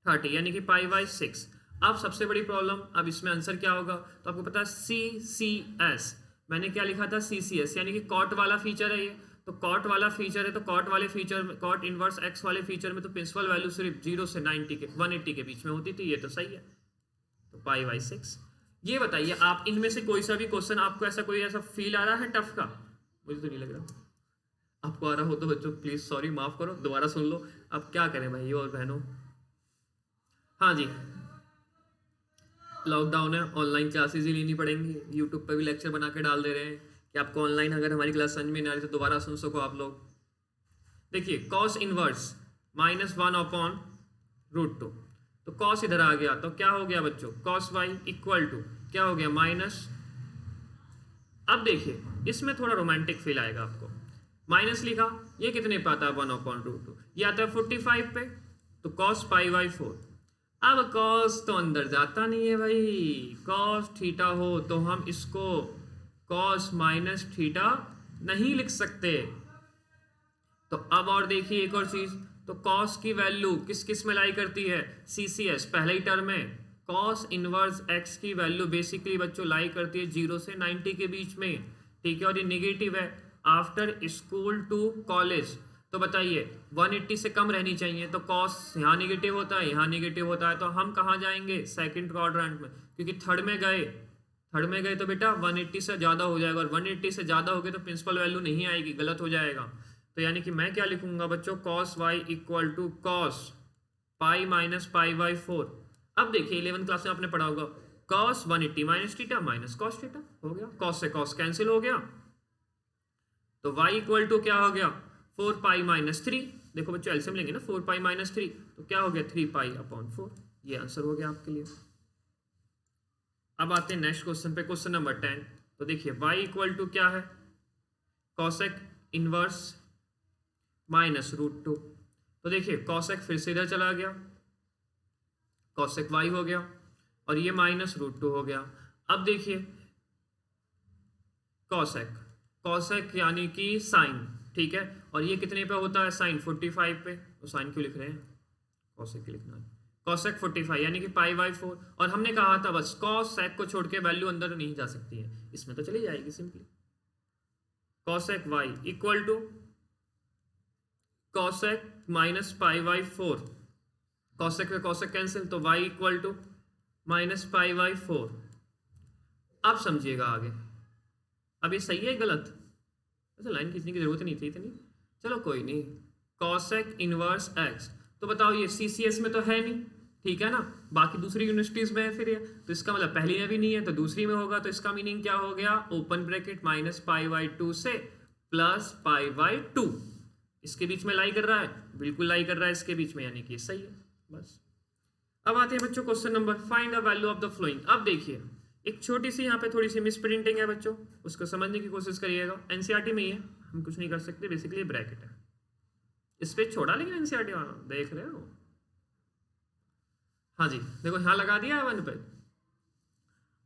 30 यानी कि π/6। अब सबसे बड़ी प्रॉब्लम, अब इसमें आंसर क्या होगा, तो आपको पता है CCS, मैंने क्या लिखा था CCS यानी कि कॉट वाला फीचर है ये, तो कॉट वाला फीचर है, तो कॉट वाले फीचर में, कॉट इनवर्स x वाले फीचर में तो प्रिंसिपल वैल्यू सिर्फ 0 से 90 के 180 के बीच में होती थी, ये तो सही है, तो π/6। ये बताइए आप इनमें से कोई सा भी क्वेश्चन आपको ऐसा कोई ऐसा फील आ रहा है टफ का, मुझे तो नहीं लग रहा। आपको आ रहा हो तो बच्चों प्लीज सॉरी माफ करो, दोबारा सुन लो। अब क्या करें भाइयों और बहनों। हाँ जी, लॉकडाउन है, ऑनलाइन क्लासेस ही लेनी पड़ेंगी। यूट्यूब पे भी लेक्चर बना के डाल दे रहे हैं कि आपको ऑनलाइन अगर हमारी क्लास समझ में नहीं आ रही तो दोबारा सुन सको आप लोग। देखिए कॉस इनवर्स -1/√2, तो कॉस इधर आ गया तो क्या हो गया बच्चों, कॉस वाई इक्वल टू क्या हो गया माइनस। अब देखिए इसमें थोड़ा रोमांटिक फील आएगा आपको। माइनस लिखा, ये कितने पे आता है 1/√2, ये आता है 45 पे, तो कॉस π/4। अब कॉस तो अंदर जाता नहीं है भाई, कॉस थीटा हो तो हम इसको कॉस माइनस थीटा नहीं लिख सकते। तो अब और देखिए एक और चीज, तो कॉस की वैल्यू किस किस में लाई करती है, CCS पहले ही टर्म में। कॉस इनवर्स एक्स की वैल्यू बेसिकली बच्चों लाई करती है 0 से 90 के बीच में, ठीक है, और ये नेगेटिव है आफ्टर स्कूल टू कॉलेज। तो बताइए 180 से कम रहनी चाहिए, तो कॉस यहाँ नेगेटिव होता है, यहाँ नेगेटिव होता है, तो हम कहाँ जाएंगे, सेकंड क्वाड्रेंट में, क्योंकि थर्ड में गए तो बेटा 180 से ज़्यादा हो जाएगा, और 180 से ज़्यादा हो गए तो प्रिंसिपल वैल्यू नहीं आएगी, गलत हो जाएगा। तो यानी कि मैं क्या लिखूंगा बच्चों, cos y equal to cos pi minus π/4। अब देखिए 11th क्लास में आपने पढ़ा होगा, cos 180 minus theta minus cos theta हो गया, कॉस से कॉस कैंसिल हो गया, तो y इक्वल टू क्या हो गया 4π-3। देखो बच्चों एलसीएम लेंगे ना, 4π-3 तो क्या हो गया 3π/4। ये आंसर हो गया आपके लिए। अब आते हैं नेक्स्ट क्वेश्चन पे, क्वेश्चन नंबर 10। तो देखिए y इक्वल टू क्या है, कॉसेक इनवर्स -√2। तो देखिए कॉसेक फिर से इधर चला गया, कॉसेक y हो गया, और ये -√2 हो गया। अब देखिए कॉसेक यानी कि साइन, ठीक है, और ये कितने पे होता है साइन 45 पे, तो साइन क्यों लिख रहे हैं, कॉसेक लिखना है, कॉसेक 45 यानी कि π/4। और हमने कहा था बस कॉसेक को छोड़ के वैल्यू अंदर नहीं जा सकती है, इसमें तो चली जाएगी simply. Cosec y equal to cosec minus π/4, cosec पे कॉसेक कैंसिल, तो y इक्वल टू -π/4। अब समझिएगा आगे, अब ये सही है गलत, अच्छा लाइन खींचने की जरूरत नहीं थी इतनी, चलो कोई नहीं। कॉसेक इनवर्स एक्स, तो बताओ ये CCS में तो है नहीं, ठीक है ना, बाकी दूसरी यूनिवर्सिटीज में है फिर ये, तो इसका मतलब पहली में भी नहीं है तो दूसरी में होगा, तो इसका मीनिंग क्या हो गया, ओपन ब्रैकेट -π/2 से +π/2, इसके बीच में लाई कर रहा है, बिल्कुल लाई कर रहा है इसके बीच में, यानी कि सही है बस। अब आते हैं बच्चों question number, find the value of the flowing. अब देखिए एक छोटी सी यहाँ पे थोड़ी सी मिस प्रिंटिंग है बच्चों, उसको समझने की कोशिश करिएगा। एनसीईआरटी में ही है, हम कुछ नहीं कर सकते, बेसिकली ब्रैकेट है, इस पे छोड़ा, लेकिन एनसीईआरटी वाला देख रहे हो। हाँ जी देखो यहाँ लगा दिया है 1 पे।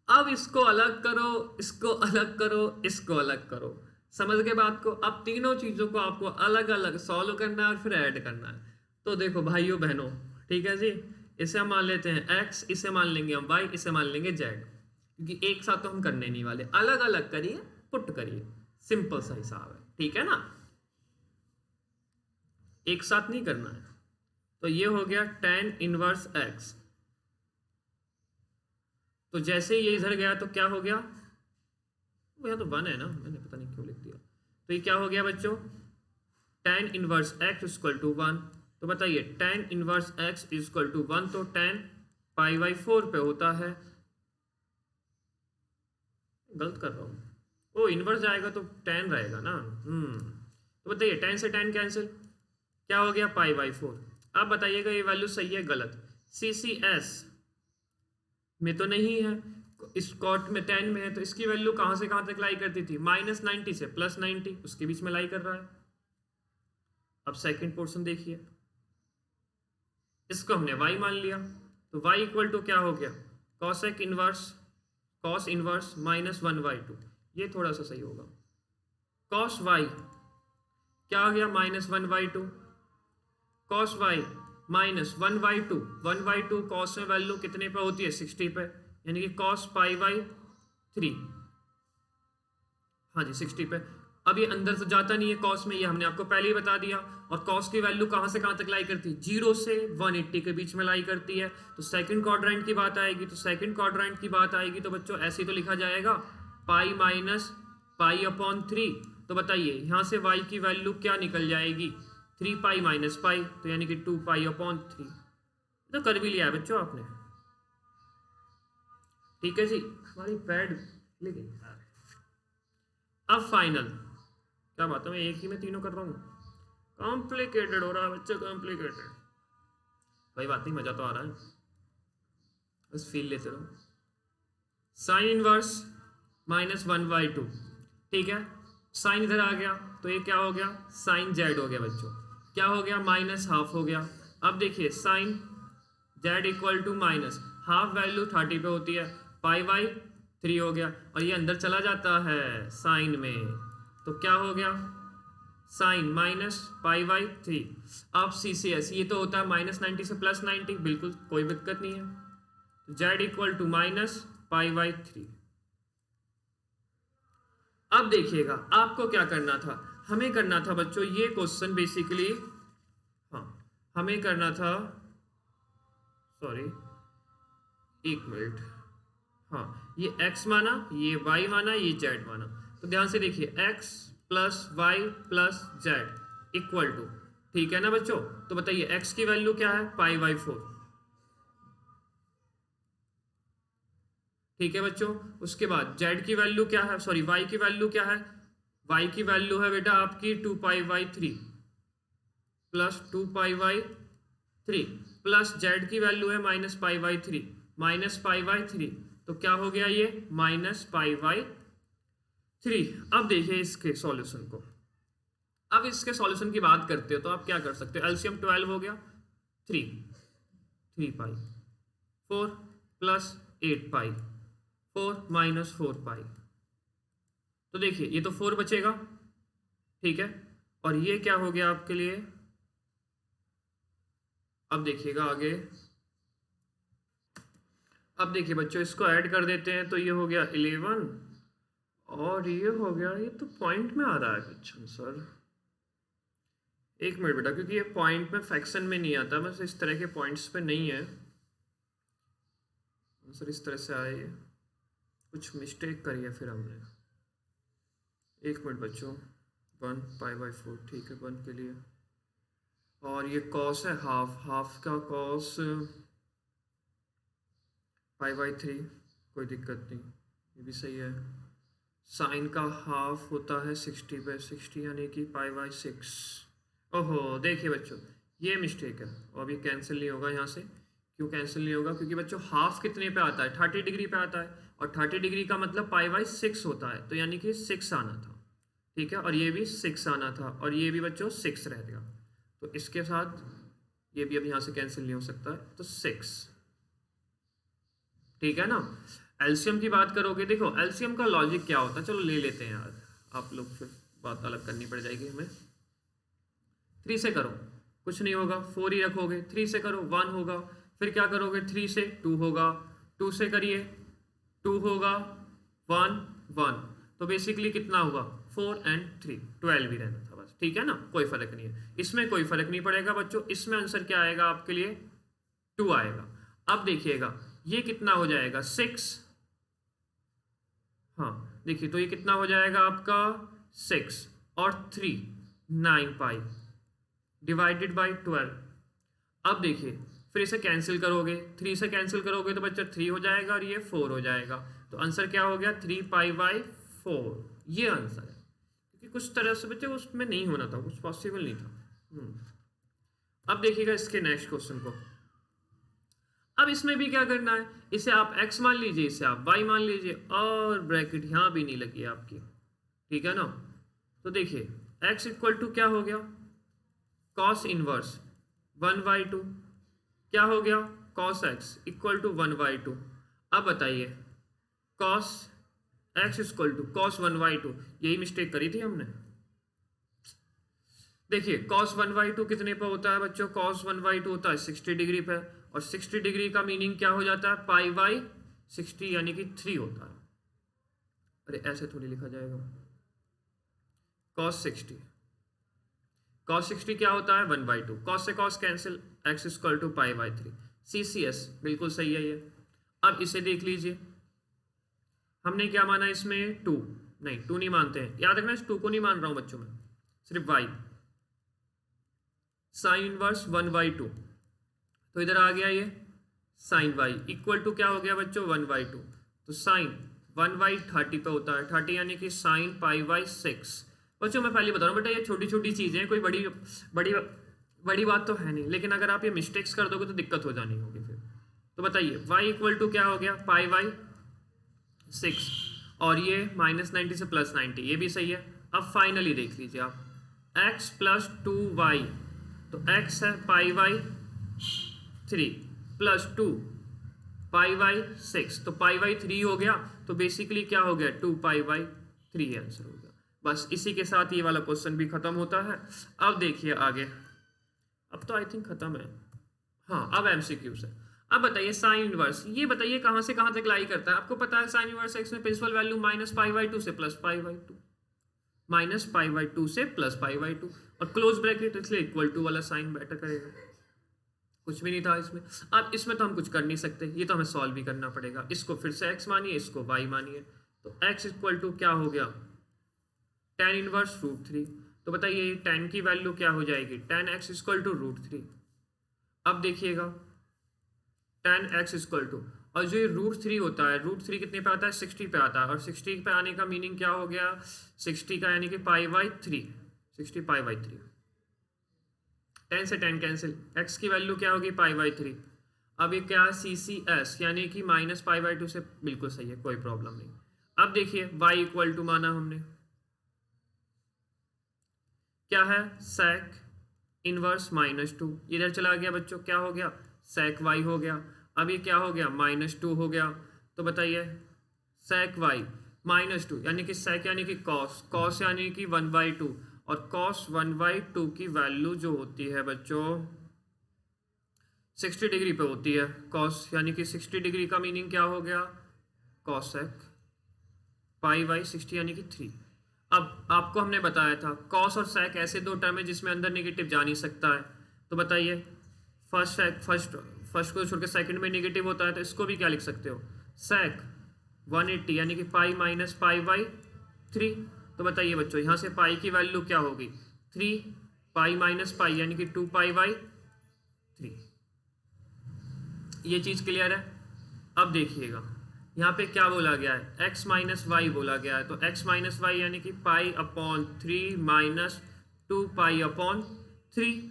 अब इसको अलग करो, इसको अलग करो, इसको अलग करो, समझ गए बात को। अब तीनों चीजों को आपको अलग अलग सॉल्व करना है और फिर ऐड करना है। तो देखो भाइयों बहनों, ठीक है जी, इसे हम मान लेते हैं x, इसे मान लेंगे हम y, इसे मान लेंगे z, क्योंकि एक साथ तो हम करने नहीं वाले, अलग अलग करिए, पुट करिए, सिंपल सा हिसाब है, ठीक है ना, एक साथ नहीं करना है। तो ये हो गया tan इनवर्स x, तो जैसे ये इधर गया तो क्या हो गया, वो यहाँ तो 1 है ना, मैंने पता नहीं क्यों लिख दिया, तो ये क्या हो गया बच्चों, tan inverse x equal to 1। तो बताइए tan inverse x equal to 1, तो tan π/4 पे होता है, गलत कर रहा हूँ, ओ इनवर्स जाएगा तो tan रहेगा ना, तो बताइए tan से tan कैंसिल, क्या हो गया π/4। अब बताइएगा ये वैल्यू सही है गलत, CCS में तो नहीं है, इस कॉट में 10 में है, तो इसकी वैल्यू कहाँ से कहाँ तक लाई करती थी, -90 से +90, उसके बीच में लाई कर रहा है। अब सेकंड पोर्शन देखिए, इसको हमने y मान लिया, तो y इक्वल टू क्या हो गया, कॉसेक इनवर्स cos इनवर्स -1/2, ये थोड़ा सा सही होगा, cos y क्या आ गया -1/2, cos y -1/2, 1/2 cos में वैल्यू कितने पे होती है 60 पे, यानी कि cos π/3, हाँ जी 60 पे। अब ये अंदर से जाता नहीं है cos में, ये हमने आपको पहले ही बता दिया, और cos की वैल्यू कहाँ से कहाँ तक लाई करती है, 0 से 180 के बीच में लाई करती है। तो सेकंड क्वाड्रेंट की बात आएगी, तो सेकंड क्वाड्रेंट की बात आएगी तो बच्चों ऐसे ही तो लिखा जाएगा π - π/3, तो बताइए यहाँ से y की वैल्यू क्या निकल जाएगी, 3 पाई माइनस पाई, तो यानी कि 2 पाई अपॉन 3। तो कर भी लिया है बच्चों आपने, ठीक है जी। हमारी पैड लेकिन अब फाइनल, क्या बात है, मैं एक ही में तीनों कर रहा हूँ, कॉम्प्लिकेटेड हो रहा है बच्चे, कॉम्प्लिकेटेड। कोई बात नहीं, मजा तो आ रहा है, बस फील लेते रहो। साइन इनवर्स -1/2, ठीक है। साइन इधर आ गया तो ये क्या हो गया, साइन जेड हो गया बच्चों, क्या हो गया, -½ हो गया। अब देखिए sine zed equal to minus half, value 30 पे होती है, π/3 हो गया, और ये अंदर चला जाता है साइन में, तो क्या हो गया, साइन -π/3। अब CCS ये तो होता है -90 से +90, बिल्कुल कोई दिक्कत नहीं है, जेड इक्वल टू -π/3। अब देखिएगा आपको क्या करना था, हमें करना था बच्चों ये क्वेश्चन बेसिकली, हाँ हमें करना था, सॉरी एक मिनट, हाँ ये x माना, ये y माना, ये z माना, तो ध्यान से देखिए x + y + z equal to, ठीक है ना बच्चों। तो बताइए x की वैल्यू क्या है, π/4, ठीक है बच्चों। उसके बाद z की वैल्यू क्या है, सॉरी y की वैल्यू क्या है, y की वैल्यू है बेटा आपकी 2π/3 प्लस 2π/3 प्लस z की वैल्यू है -π/3 -π/3, तो क्या हो गया ये -π/3। अब देखिए इसके सॉल्यूशन को, अब इसके सॉल्यूशन की बात करते हो तो आप क्या कर सकते हो, एलसीएम 12 हो गया, 3 पाई 4 प्लस 8 पाई 4 माइनस 4 पाई, तो देखिए ये तो 4 बचेगा, ठीक है, और ये क्या हो गया आपके लिए, अब देखिएगा आगे, अब देखिए बच्चों इसको ऐड कर देते हैं, तो ये हो गया 11 और ये हो गया, ये तो पॉइंट में आ रहा है क्वेश्चन सर, एक मिनट बेटा, क्योंकि ये पॉइंट में फ्रैक्शन में नहीं आता, बस इस तरह के पॉइंट्स पे नहीं है सर, इस तरह से आए, कुछ मिस्टेक करी है फिर हमने, एक मिनट बच्चों, 1π/4, ठीक है 1 के लिए, और ये कॉस है हाफ का कॉस π/3, कोई दिक्कत नहीं, ये भी सही है। साइन का हाफ होता है 60/60 यानी कि π/6। ओहो देखिए बच्चों ये मिस्टेक है, और अब ये कैंसिल नहीं होगा यहाँ से, क्यों कैंसिल नहीं होगा, क्योंकि बच्चों हाफ कितने पे आता है, 30 डिग्री पे आता है, और 30 डिग्री का मतलब π/6 होता है, तो यानी कि 6 आना था, ठीक है, और ये भी 6 आना था, और ये भी बच्चों 6 रह गया, तो इसके साथ ये भी अब यहाँ से कैंसिल नहीं हो सकता है, तो 6, ठीक है ना। एलसीएम की बात करोगे, देखो एलसीएम का लॉजिक क्या होता है, चलो ले लेते हैं यार, आप लोग फिर बात अलग करनी पड़ जाएगी हमें। 3 से करो कुछ नहीं होगा, 4 ही रखोगे, 3 से करो 1 होगा, फिर क्या करोगे 3 से 2 होगा, 2 से करिए 2 होगा, 1 1, तो बेसिकली कितना हुआ 4 और 3 12 ही रहना था बस, ठीक है ना, कोई फर्क नहीं है, इसमें कोई फर्क नहीं पड़ेगा बच्चों, इसमें आंसर क्या आएगा आपके लिए 2 आएगा। अब देखिएगा ये कितना हो जाएगा 6, हाँ देखिए तो ये कितना हो जाएगा आपका 6 और 3 9 पाई डिवाइडेड बाई 12। अब देखिए फिर इसे कैंसिल करोगे, 3 से कैंसिल करोगे तो बच्चा 3 हो जाएगा और ये 4 हो जाएगा, तो आंसर क्या हो गया 3π/4, ये आंसर है, क्योंकि कुछ तरह से बच्चे उसमें नहीं होना था, कुछ पॉसिबल नहीं था। अब देखिएगा इसके नेक्स्ट क्वेश्चन को, अब इसमें भी क्या करना है, इसे आप x मान लीजिए, इसे आप y मान लीजिए, और ब्रैकेट यहाँ भी नहीं लगी आपकी, ठीक है ना। तो देखिए x इक्वल टू क्या हो गया, cos इनवर्स 1/2, क्या हो गया cos x इक्वल टू 1/2। अब बताइए cos x equal to cos 1/2, यही मिस्टेक करी थी हमने। देखिए cos 1/2 कितने पर होता है बच्चों, cos 1/2 होता है 60 डिग्री पे, और 60 डिग्री का मीनिंग क्या हो जाता है π/60 यानी कि 3 होता है। अरे ऐसे थोड़ी लिखा जाएगा, cos 60 क्या होता है 1/2, cos से cos cancel, x equal to π/3, CCS बिल्कुल सही है ये। अब इसे देख लीजिए, हमने क्या माना इसमें 2, नहीं 2 नहीं मानते हैं, याद रखना इस 2 को नहीं मान रहा हूँ बच्चों में, सिर्फ y साइन इनवर्स 1/2। तो इधर आ गया ये साइन y इक्वल टू क्या हो गया बच्चों 1/2। तो साइन 1/30 पे होता है 30 यानी कि साइन π/6। बच्चों मैं पहले बता रहा हूँ बेटा ये छोटी छोटी चीज़ें कोई बड़ी बड़ी बड़ी बात तो है नहीं, लेकिन अगर आप ये मिस्टेक्स कर दोगे तो दिक्कत हो जानी होगी फिर। तो बताइए y इक्वल टू क्या हो गया π/6 और ये -90 से +90 ये भी सही है। अब फाइनली देख लीजिए आप x + 2y तो x है π/3 + 2 π/6 तो π/3 हो गया। तो बेसिकली क्या हो गया 2π/3 आंसर हो गया। बस इसी के साथ ये वाला क्वेश्चन भी खत्म होता है। अब देखिए आगे, अब तो आई थिंक खत्म है। हाँ अब MCQs है। अब बताइए साइन इनवर्स, ये बताइए कहाँ से कहाँ तक लाई करता है। आपको पता है साइन इनवर्स x में प्रिंसिपल वैल्यू -π/2 से +π/2 -π/2 से +π/2 और क्लोज ब्रैकेट इसलिए इक्वल टू वाला साइन बेटर करेगा। कुछ भी नहीं था इसमें। अब इसमें तो हम कुछ कर नहीं सकते, ये तो हमें सॉल्व भी करना पड़ेगा। इसको फिर से x मानिए, इसको y मानिए। तो x इक्वल टू क्या हो गया tan इनवर्स √3। तो बताइए tan की वैल्यू क्या हो जाएगी tan x इक्वल टू √3। अब देखिएगा tan x इक्वल टू, और जो ये √3 होता है √3 कितने पे आता है 60 पे आता है। और 60 पे आने का मीनिंग क्या हो गया 60 का यानी कि π/3 60 π/3। 10 से 10 कैंसिल, x की वैल्यू क्या होगी π/3। अब ये क्या CCS यानी कि -π/2 से बिल्कुल सही है, कोई प्रॉब्लम नहीं। अब देखिए y इक्वल टू माना हमने क्या है sec इनवर्स -2, इधर चला गया बच्चों क्या हो गया sec y हो गया। अब ये क्या हो गया -2 हो गया। तो बताइए sec y -2 यानी कि sec यानी कि cos यानी कि 1/2 और cos 1/2 की वैल्यू जो होती है बच्चों 60 डिग्री पे होती है। cos यानी कि 60 डिग्री का मीनिंग क्या हो गया cosec π/60 यानी कि 3। अब आपको हमने बताया था cos और sec ऐसे दो टर्म है जिसमें अंदर नेगेटिव जा नहीं सकता है। तो बताइए फर्स्ट को छोड़ के सेकंड में नेगेटिव होता है, तो इसको भी क्या लिख सकते हो sec 180 यानी कि पाई माइनस π/3। तो बताइए बच्चों यहाँ से पाई की वैल्यू क्या होगी 3 पाई माइनस पाई यानी कि 2π/3। ये चीज़ क्लियर है। अब देखिएगा यहाँ पे क्या बोला गया है x माइनस वाई बोला गया है। तो x माइनस वाई यानी कि π/3 माइनस 2π/3।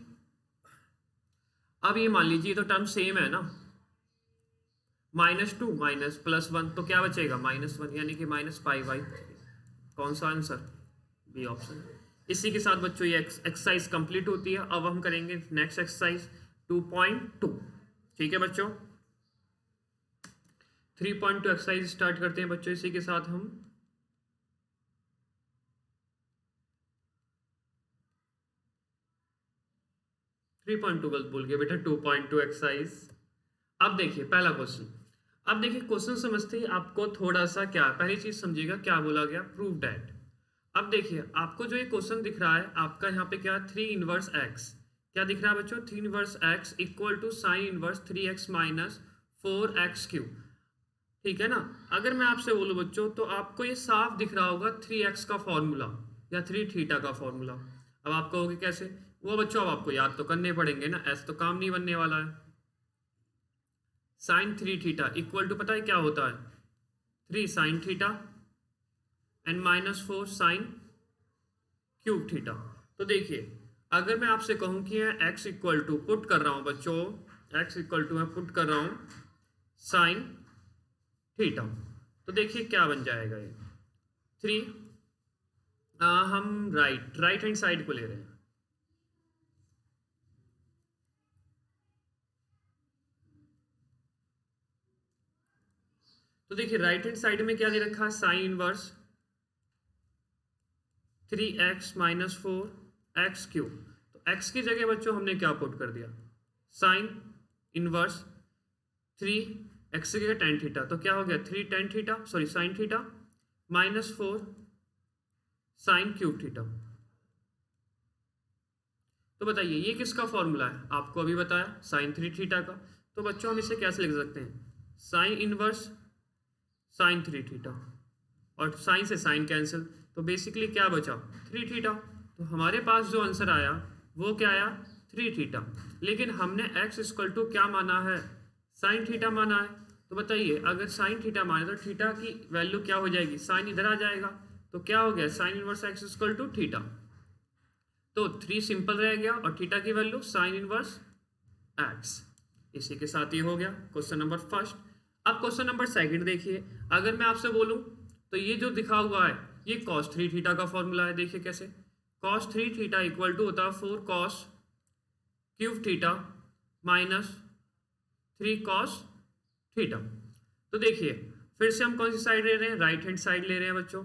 अब ये मान लीजिए तो टर्म सेम है ना, -2 माइनस +1 तो क्या बचेगा -1 यानी कि -π/3। कौन सा आंसर बी ऑप्शन। इसी के साथ बच्चों ये एक्सरसाइज कंप्लीट होती है। अब हम करेंगे नेक्स्ट एक्सरसाइज 2.2। ठीक है बच्चों 3.2 एक्सरसाइज स्टार्ट करते हैं बच्चों। इसी के साथ हम गलत बोल गए बेटा 2.2 एक्सरसाइज। अब देखिए पहला क्वेश्चन। अब देखिए क्वेश्चन समझते ही आपको थोड़ा सा क्या पहली चीज समझिएगा क्या बोला गया प्रूव डैट। अब देखिए आपको जो ये क्वेश्चन दिख रहा है आपका यहाँ पे क्या 3 इनवर्स x क्या दिख रहा है बच्चों 3 inverse x equal to sine inverse 3x minus 4x3। ठीक है ना। अगर मैं आपसे बोलूँ बच्चों तो आपको ये साफ दिख रहा होगा 3x का फॉर्मूला या 3θ का फॉर्मूला। अब आप कहोगे कैसे, वो बच्चों अब आपको याद तो करने पड़ेंगे ना, ऐसे तो काम नहीं बनने वाला है। साइन 3θ इक्वल टू पता है क्या होता है 3 sine theta and -4 sine cube theta. तो देखिए अगर मैं आपसे कहूं कि x इक्वल टू पुट कर रहा हूं बच्चों x इक्वल टू मैं पुट कर रहा हूं साइन थीटा, तो देखिए क्या बन जाएगा ये 3 हम राइट हैंड साइड को ले रहे हैं। तो देखिए राइट हैंड साइड में क्या दे रखा है sign inverse 3x minus 4x3। तो x की जगह बच्चों हमने क्या पुट कर दिया साइन इनवर्स 3x की जगह tan थीटा। तो क्या हो गया 3 tan theta sorry sine theta -4 sine cube theta. तो बताइए ये किसका फॉर्मूला है, आपको अभी बताया साइन 3θ का। तो बच्चों हम इसे कैसे लिख सकते हैं साइन इनवर्स साइन 3θ और साइन से साइन कैंसिल, तो बेसिकली क्या बचा 3 थीटा। तो हमारे पास जो आंसर आया वो क्या आया 3 थीटा, लेकिन हमने x इक्वल टू क्या माना है साइन थीटा माना है। तो बताइए अगर साइन थीटा माने तो थीटा की वैल्यू क्या हो जाएगी, साइन इधर आ जाएगा, तो क्या हो गया sine inverse x equal to theta. तो 3 सिंपल रह गया और थीटा की वैल्यू साइन इनवर्स x। इसी के साथ ये हो गया क्वेश्चन नंबर फर्स्ट। अब क्वेश्चन नंबर सेकंड देखिए, अगर मैं आपसे बोलूं तो ये जो दिखा हुआ है ये cos 3 थीटा का फॉर्मूला है। देखिए कैसे, cos 3 थीटा इक्वल टू होता है 4 cos cube theta minus 3 cos theta. तो देखिए फिर से हम कौन सी साइड ले रहे हैं, राइट हैंड साइड ले रहे हैं बच्चों।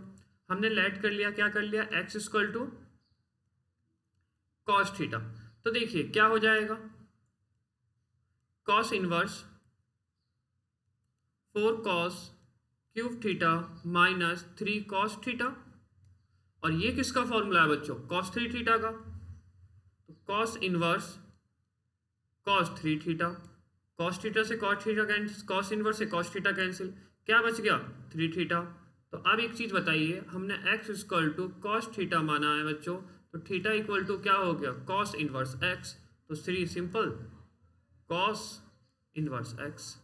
हमने लेट कर लिया, क्या कर लिया x equal to cos theta. तो देखिए क्या हो जाएगा cos inverse 4 cos cube theta minus 3 cos theta, और ये किसका फॉर्मूला है बच्चों cos 3 थीटा का। तो cos inverse cos 3 theta, cos theta से cos theta cancel, cos inverse से cos थीटा कैंसिल, क्या बच गया 3 थीटा। तो अब एक चीज बताइए, हमने x equal to cos theta माना है बच्चों, तो थीटा इक्वल टू क्या हो गया cos इनवर्स x, तो 3 सिंपल cos इनवर्स x।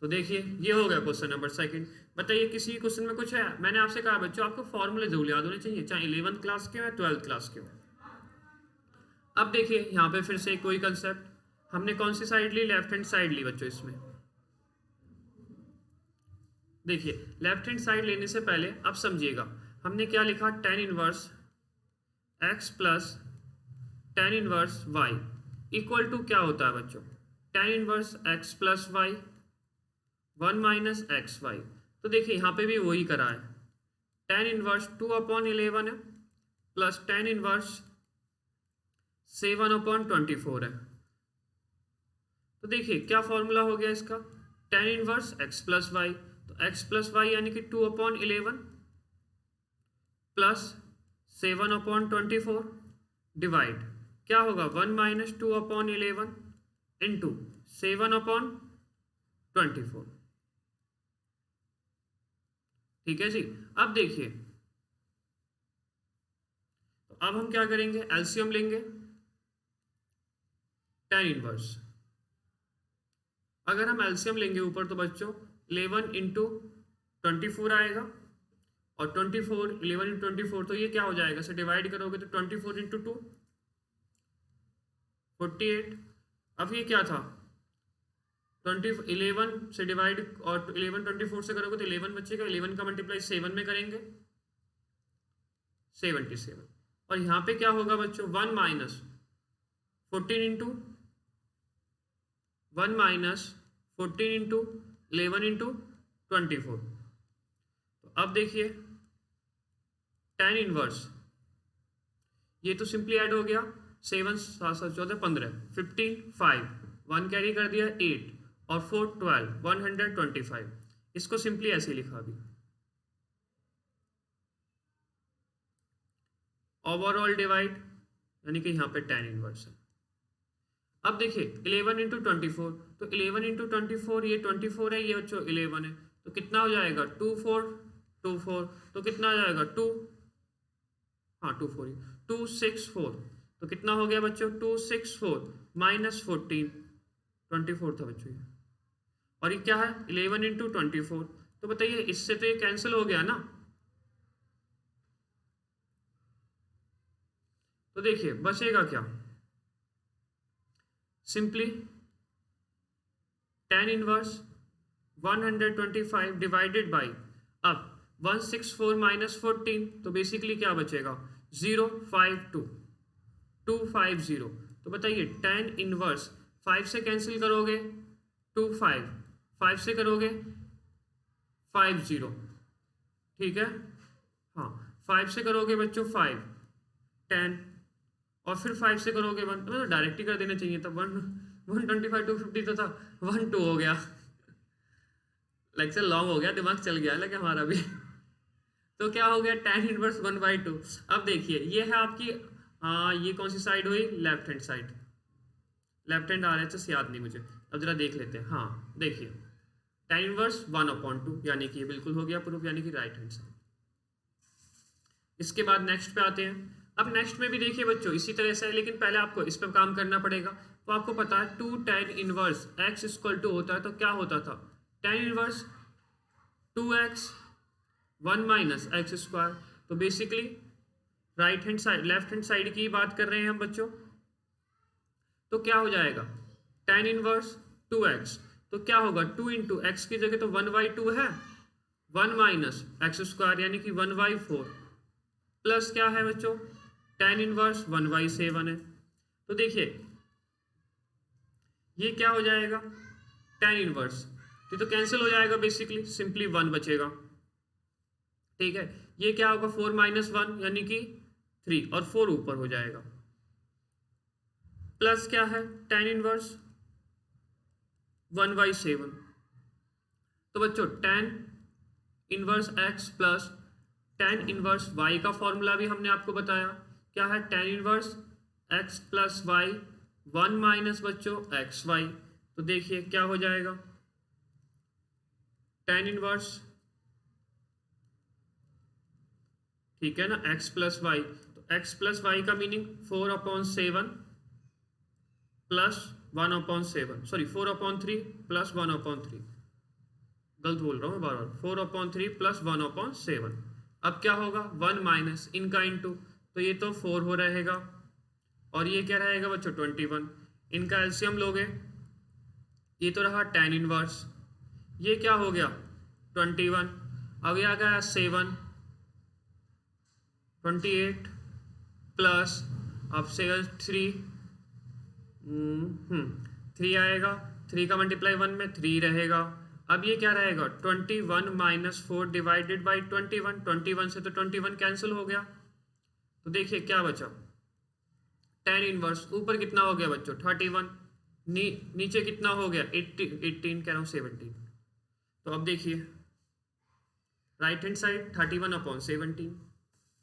तो देखिए ये हो गया क्वेश्चन नंबर सेकंड। बताइए किसी क्वेश्चन में कुछ है, मैंने आपसे कहा बच्चों आपको फॉर्मूले जरूर याद होने चाहिए, चाहे 11th क्लास के हो या 12th क्लास के हो। अब देखिए यहाँ पे फिर से कोई कंसेप्ट, हमने कौन सी साइड ली, लेफ्ट हैंड साइड ली बच्चों। इसमें देखिए लेफ्ट हैंड साइड लेने से पहले अब समझिएगा हमने क्या लिखा, tan inverse x plus tan inverse y equal to क्या होता है बच्चों tan inverse x plus y 1 minus x y. तो देखिए यहाँ पे भी वही करा है, tan इनवर्स 2/11 है प्लस tan इनवर्स 7/24 है। तो देखिए क्या फॉर्मूला हो गया इसका, tan inverse x plus y, तो x प्लस वाई यानी कि 2/11 प्लस 7/24 डिवाइड क्या होगा 1 माइनस 2/11 इंटू 7/24। ठीक है जी। अब देखिए तो अब हम क्या करेंगे, एलसीएम लेंगे tan इनवर्स। अगर हम एलसीएम लेंगे ऊपर तो बच्चों 11 इंटू 24 आएगा, और 24 11 इंटू 24 तो ये क्या हो जाएगा, इसे डिवाइड करोगे तो 24 इंटू 2 48। अब ये क्या था 11 से डिवाइड और 11 24 से करोगे तो 11 बचेगा, 11 का मल्टीप्लाई 7 में करेंगे 77। और यहाँ पे क्या होगा बच्चों 1 minus 14 into 1 minus 14 into 11 into 24। तो अब देखिए tan इनवर्स ये तो सिंपली ऐड हो गया 7 7 7 14 15 15 5 1 कैरी कर दिया 8 और 4 12 125। इसको सिंपली ऐसे लिखा अभी, ओवरऑल डिवाइड यानी कि यहाँ पे tan इनवर्स है। अब देखिए 11 इंटू 24, तो 11 इंटू 24 ये 24 है, ये बच्चों 11 है, तो कितना हो जाएगा 2 4 2 4, तो कितना आ जाएगा 2 हाँ 2 4 2 6 4, तो कितना हो गया बच्चों 2 6 4 माइनस 14 24 था बच्चों ये, और ये क्या है 11 इंटू 24। तो बताइए इससे तो ये कैंसिल हो गया ना, तो देखिए बचेगा क्या, simply tan inverse 125 divided by, अब 164 माइनस 14, तो बेसिकली क्या बचेगा 052 250। तो बताइए tan इनवर्स 5 से कैंसिल करोगे 2 5 5 से करोगे 50, ठीक है हाँ 5 से करोगे बच्चों 5 10 और फिर 5 से करोगे 1, मतलब डायरेक्ट ही कर देना चाहिए था 125 250 तो था 1 2 हो गया, लेक्चर लॉन्ग हो गया, दिमाग चल गया लेकिन हमारा भी तो क्या हो गया tan इनवर्स 1/2। अब देखिए ये है आपकी ये कौन सी साइड हुई, left hand side, left hand RHS याद नहीं मुझे, अब जरा देख लेते हैं। हाँ देखिए tan इनवर्स 1/2 यानी कि ये बिल्कुल हो गया प्रूफ, यानी कि राइट हैंड साइड। इसके बाद नेक्स्ट पे आते हैं। अब नेक्स्ट में भी देखिए बच्चों इसी तरह से है, लेकिन पहले आपको इस पर काम करना पड़ेगा। तो आपको पता है 2 tan inverse x equal to होता है, तो क्या होता था tan inverse 2x 1 minus x square. तो basically right hand side left hand side की बात कर रहे हैं हम बच्चों। तो क्या हो जाएगा tan इनवर्स 2x, तो क्या होगा 2 इंटू एक्स की जगह तो 1/2 है, 1 माइनस एक्स स्क्वायर यानी कि 1/4 प्लस क्या है बच्चों tan इनवर्स 1/7 है। तो देखिए ये क्या हो जाएगा tan इनवर्स, ये तो कैंसिल हो जाएगा, बेसिकली सिंपली 1 बचेगा। ठीक है, ये क्या होगा 4 माइनस 1 यानी कि 3 और 4 ऊपर हो जाएगा, प्लस क्या है tan इनवर्स 1/7। तो बच्चों tan inverse x plus tan inverse y का फॉर्मूला भी हमने आपको बताया, क्या है tan inverse x plus y 1 minus बच्चों एक्स वाई। तो देखिए क्या हो जाएगा tan इनवर्स, ठीक है ना, x प्लस वाई। तो x प्लस वाई का मीनिंग 4/7 प्लस 1/7, सॉरी 4/3 प्लस 1/3, गलत बोल रहा हूँ बार बार, 4/3 प्लस 1/7। अब क्या होगा 1 माइनस इनका इंटू, तो ये तो 4 हो रहेगा और ये क्या रहेगा बच्चों 21, इनका एलसीएम लोगे, ये तो रहा tan इनवर्स, ये क्या हो गया 21, अब ये आ गया 7 28 प्लस अब से 3 आएगा, 3 का मल्टीप्लाई 1 में 3 रहेगा। अब ये क्या रहेगा 21 माइनस 4 डिवाइडेड बाई 21, 21 से तो 21 कैंसिल हो गया। तो देखिए क्या बचा tan इनवर्स, ऊपर कितना हो गया बच्चों 31, नीचे कितना हो गया 18 कह रहा हूँ 17। तो अब देखिए राइट हैंड साइड 31/17,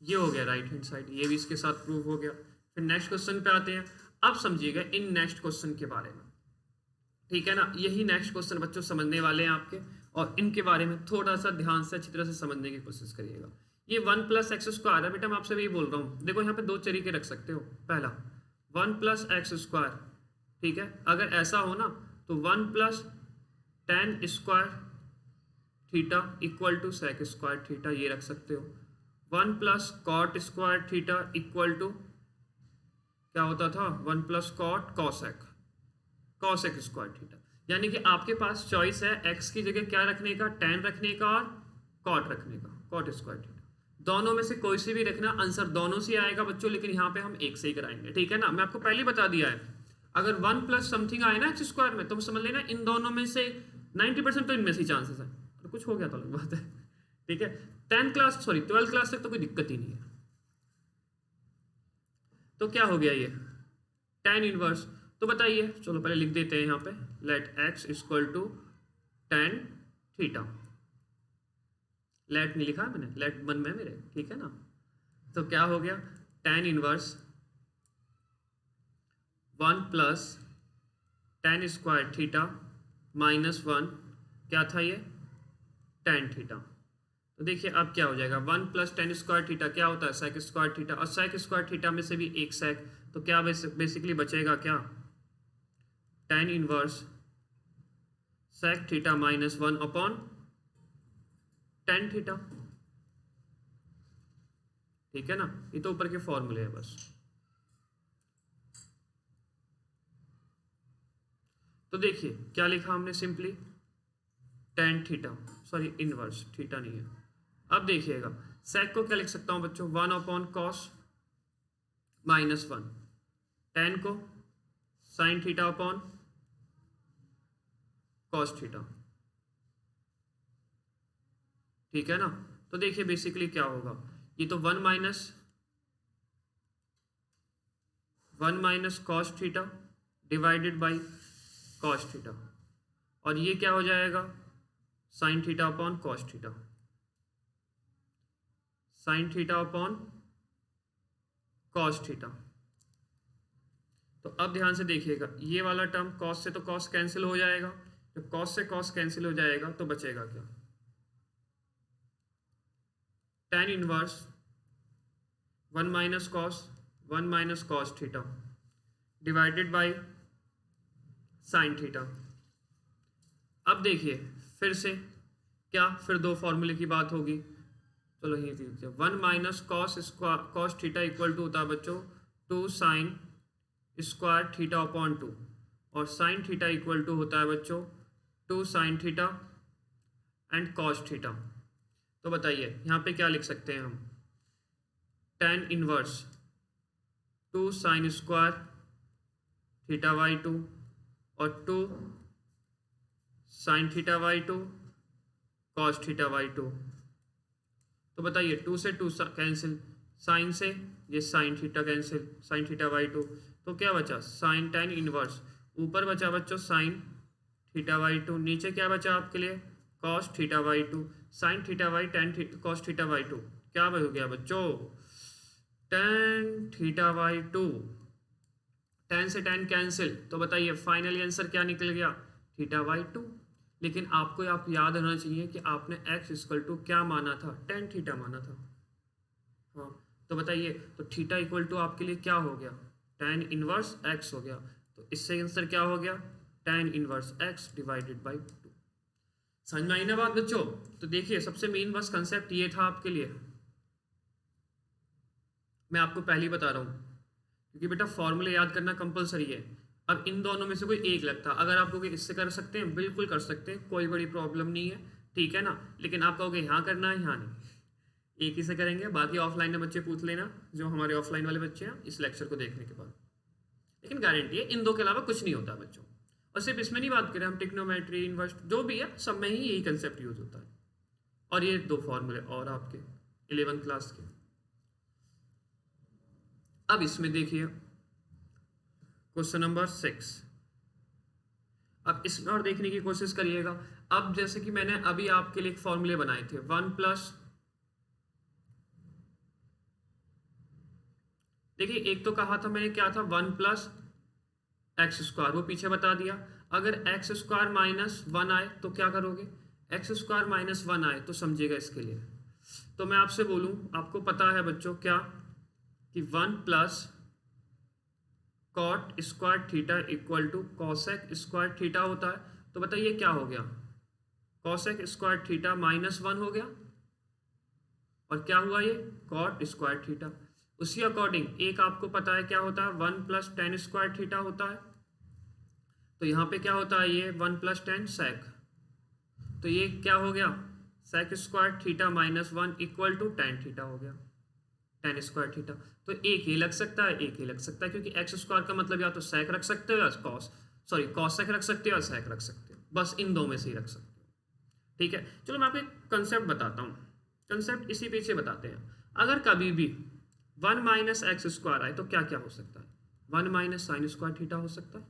ये हो गया राइट हैंड साइड, ये भी इसके साथ प्रूव हो गया। फिर नेक्स्ट क्वेश्चन पे आते हैं। अब समझिएगा इन नेक्स्ट क्वेश्चन के बारे में, ठीक है ना, यही नेक्स्ट क्वेश्चन बच्चों समझने वाले हैं आपके, और इनके बारे में थोड़ा सा ध्यान से अच्छी तरह से समझने की कोशिश करिएगा। ये 1 प्लस एक्स स्क्वायर है बेटा, मैं आपसे वही बोल रहा हूँ, देखो यहाँ पे दो तरीके रख सकते हो। पहला 1 प्लस एक्स स्क्वायर, ठीक है, अगर ऐसा हो ना तो 1 plus tan square theta equal to sec square theta, ये रख सकते हो। 1 plus cot square theta equal to क्या होता था 1 plus cot cosec square theta. यानी कि आपके पास चॉइस है x की जगह क्या रखने का, tan रखने का और कॉट रखने का, कॉट स्क्वायर थीटा। दोनों में से कोई सी भी रखना, आंसर दोनों से आएगा बच्चों, लेकिन यहाँ पे हम एक से ही कराएंगे, ठीक है ना। मैं आपको पहले ही बता दिया है, अगर 1 प्लस समथिंग आए ना एक्स स्क्वायर में, तो समझ लेना इन दोनों में से 90% तो इनमें से चांसेस है, तो कुछ हो गया तो अलग बात है, ठीक है। 12th क्लास तक तो कोई दिक्कत ही नहीं है। तो क्या हो गया ये tan इनवर्स, तो बताइए, चलो पहले लिख देते हैं यहाँ पे, let x equal to tan theta, let नहीं लिखा है मैंने, लेट बन में मेरे, ठीक है ना। तो क्या हो गया tan inverse 1 plus tan square theta minus 1, क्या था ये tan थीटा। तो देखिए अब क्या हो जाएगा 1 प्लस tan स्क्वायर थीटा क्या होता है सेक स्क्वायर थीटा, और सेक स्क्वायर थीटा में से भी एक सेक, तो क्या बेसिकली बचेगा क्या tan inverse sec theta minus 1/tan theta, ठीक है ना। ये तो ऊपर के फॉर्मूले है बस। तो देखिए क्या लिखा हमने, simply tan theta, sorry inverse theta नहीं है। अब देखिएगा सेक को क्या लिख सकता हूं बच्चों 1/cos माइनस 1, tan को sin theta upon cos theta, ठीक है ना। तो देखिए बेसिकली क्या होगा, ये तो 1 minus cos theta divided by cos theta, और ये क्या हो जाएगा sin theta upon cos theta, sin theta upon cos theta. तो अब ध्यान से देखिएगा, ये वाला टर्म cos से तो cos कैंसिल हो जाएगा, जब cos से cos कैंसिल हो जाएगा तो बचेगा क्या tan inverse one minus cos theta divided by sine theta. अब देखिए फिर से क्या, फिर दो फॉर्मूले की बात होगी। चलो यही लिखते हैं, one minus cos theta equal to होता है बच्चों 2 साइन स्क्वायर थीटा अपॉन 2, और साइन थीटा इक्वल टू होता है बच्चों 2 sine theta and cos theta. तो बताइए यहाँ पे क्या लिख सकते हैं हम, tan inverse 2 sign square theta by 2 और 2 sine theta by 2 cos theta by 2। तो बताइए 2 से 2 कैंसिल, साइन से ये sine theta cancel, sine theta by 2, तो क्या बचा साइन tan इनवर्स, ऊपर बचा बच्चों साइन थीटा बाई 2, नीचे क्या बचा आपके लिए cos theta by 2, sine theta by tan cos theta by 2, क्या हो गया बच्चों tan थीटा बाई 2, tan से tan कैंसिल, तो बताइए फाइनली आंसर क्या निकल गया थीटा बाई 2। लेकिन आपको याद रहना चाहिए कि आपने x इक्वल टू क्या माना था, tan थीटा माना था। हाँ तो बताइए, तो थीटा इक्वल टू आपके लिए क्या हो गया tan इनवर्स x हो गया, तो इससे आंसर क्या हो गया tan inverse x divided by 2। समझ में आई ना बात बच्चों? तो देखिए सबसे मेन बस कंसेप्ट ये था आपके लिए, मैं आपको पहले ही बता रहा हूँ, क्योंकि बेटा फॉर्मूले याद करना कंपलसरी है। अब इन दोनों में से कोई एक लगता, अगर आप कहोगे इससे कर सकते हैं, बिल्कुल कर सकते हैं, कोई बड़ी प्रॉब्लम नहीं है, ठीक है ना। लेकिन आप कहोगे यहाँ करना है, यहाँ नहीं, एक ही से करेंगे। बाकी ऑफलाइन में बच्चे पूछ लेना, जो हमारे ऑफलाइन वाले बच्चे हैं इस लेक्चर को देखने के बाद। लेकिन गारंटी है इन दो के अलावा कुछ नहीं होता बच्चों। और सिर्फ इसमें नहीं बात करें हम, टिग्नोमेट्री इनवर्स जो भी है सब में ही यही कंसेप्ट यूज होता है। और ये दो फॉर्मूले और आपके 11th क्लास के। अब इसमें देखिए क्वेश्चन नंबर 6, अब इसमें और देखने की कोशिश करिएगा। अब जैसे कि मैंने अभी आपके लिए एक फॉर्मूले बनाए थे, 1 प्लस, देखिए एक तो कहा था मैंने क्या था 1 प्लस एक्स स्क्वायर, वो पीछे बता दिया। अगर एक्स स्क्वायर माइनस 1 आए तो क्या करोगे, एक्स स्क्वायर माइनस 1 आए तो समझिएगा इसके लिए। तो मैं आपसे बोलूं, आपको पता है बच्चों क्या कि 1 plus cot square theta equal to cosec square theta होता है। तो बताइए क्या हो गया, कॉसेक स्क्वायर थीटा माइनस 1 हो गया, और क्या हुआ ये कॉट स्क्वायर थीटा। उसी अकॉर्डिंग एक आपको पता है क्या होता है 1 प्लस टेन स्क्वायर थीटा होता है। तो यहाँ पे क्या होता है ये 1 प्लस टेन सेक, तो ये क्या हो गया sec square theta minus 1 equal to tan theta हो गया, टेन स्क्वायर थीटा। तो एक ही लग सकता है, एक ही लग सकता है, क्योंकि एक्स स्क्वायर का मतलब या तो सेक रख सकते हो या कॉस सेक रख सकते हो या सेक रख सकते हो, बस इन दो में से ही रख सकते हो, ठीक है। चलो मैं आपको एक कंसेप्ट बताता हूँ, कंसेप्ट इसी पीछे बताते हैं। अगर कभी भी 1 माइनस एक्स स्क्वायर आए तो क्या क्या हो सकता है, 1 माइनस साइन स्क्वायर थीटा हो सकता है,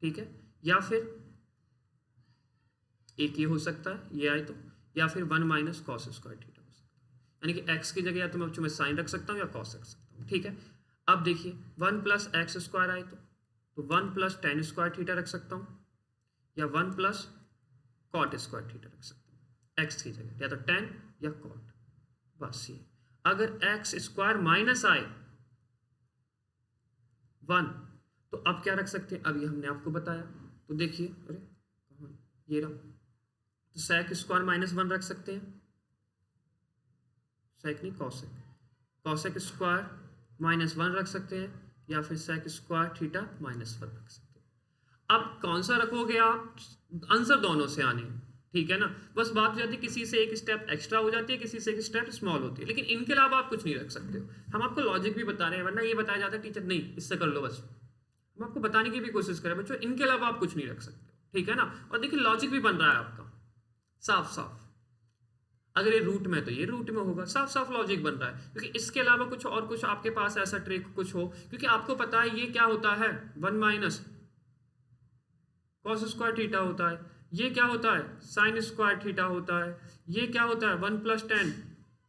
ठीक है, या फिर एक ही हो सकता है ये आए तो, या फिर 1 माइनस कॉस स्क्वायर थीटा हो सकता है, यानी कि एक्स की जगह या तो मैं साइन रख सकता हूँ या कॉस रख सकता हूँ, ठीक है। अब देखिए 1 प्लस एक्स स्क्वायर आए तो 1 प्लस टेन स्क्वायर थीटा रख सकता हूँ, या 1 प्लस कॉट स्क्वायर थीटा रख सकता हूँ एक्स की जगह, या तो टेन या कॉट, बस ये। अगर एक्स स्क्वायर माइनस आए 1 तो अब क्या रख सकते हैं, अभी हमने आपको बताया। तो देखिए अरे कहाँ ये रहा, तो सेक स्क्वायर माइनस 1 रख सकते हैं, सेक नहीं कॉसेक, कॉसेक स्क्वायर माइनस 1 रख सकते हैं, या फिर सेक स्क्वायर थीटा माइनस 1 रख सकते हैं। अब कौन सा रखोगे आप, आंसर दोनों से आने, ठीक है ना। बस बात हो जाती है किसी से एक स्टेप एक्स्ट्रा हो जाती है, किसी से एक स्टेप स्मॉल होती है, लेकिन इनके अलावा आप कुछ नहीं रख सकते हो। हम आपको लॉजिक भी बता रहे हैं, वरना ये बताया जाता है टीचर नहीं इससे कर लो, बस हम आपको बताने की भी कोशिश करें बच्चों, इनके अलावा आप कुछ नहीं रख सकते, ठीक है ना। और देखिए लॉजिक भी बन रहा है आपका साफ साफ, अगर ये रूट में तो ये रूट में होगा, साफ साफ लॉजिक बन रहा है, क्योंकि इसके अलावा कुछ और कुछ आपके पास ऐसा ट्रिक कुछ हो, क्योंकि आपको पता है ये क्या होता है 1 माइनस कॉस स्क्वायर थीटा होता है, ये क्या होता है साइन स्क्वायर थीटा होता है, ये क्या होता है 1 plus tan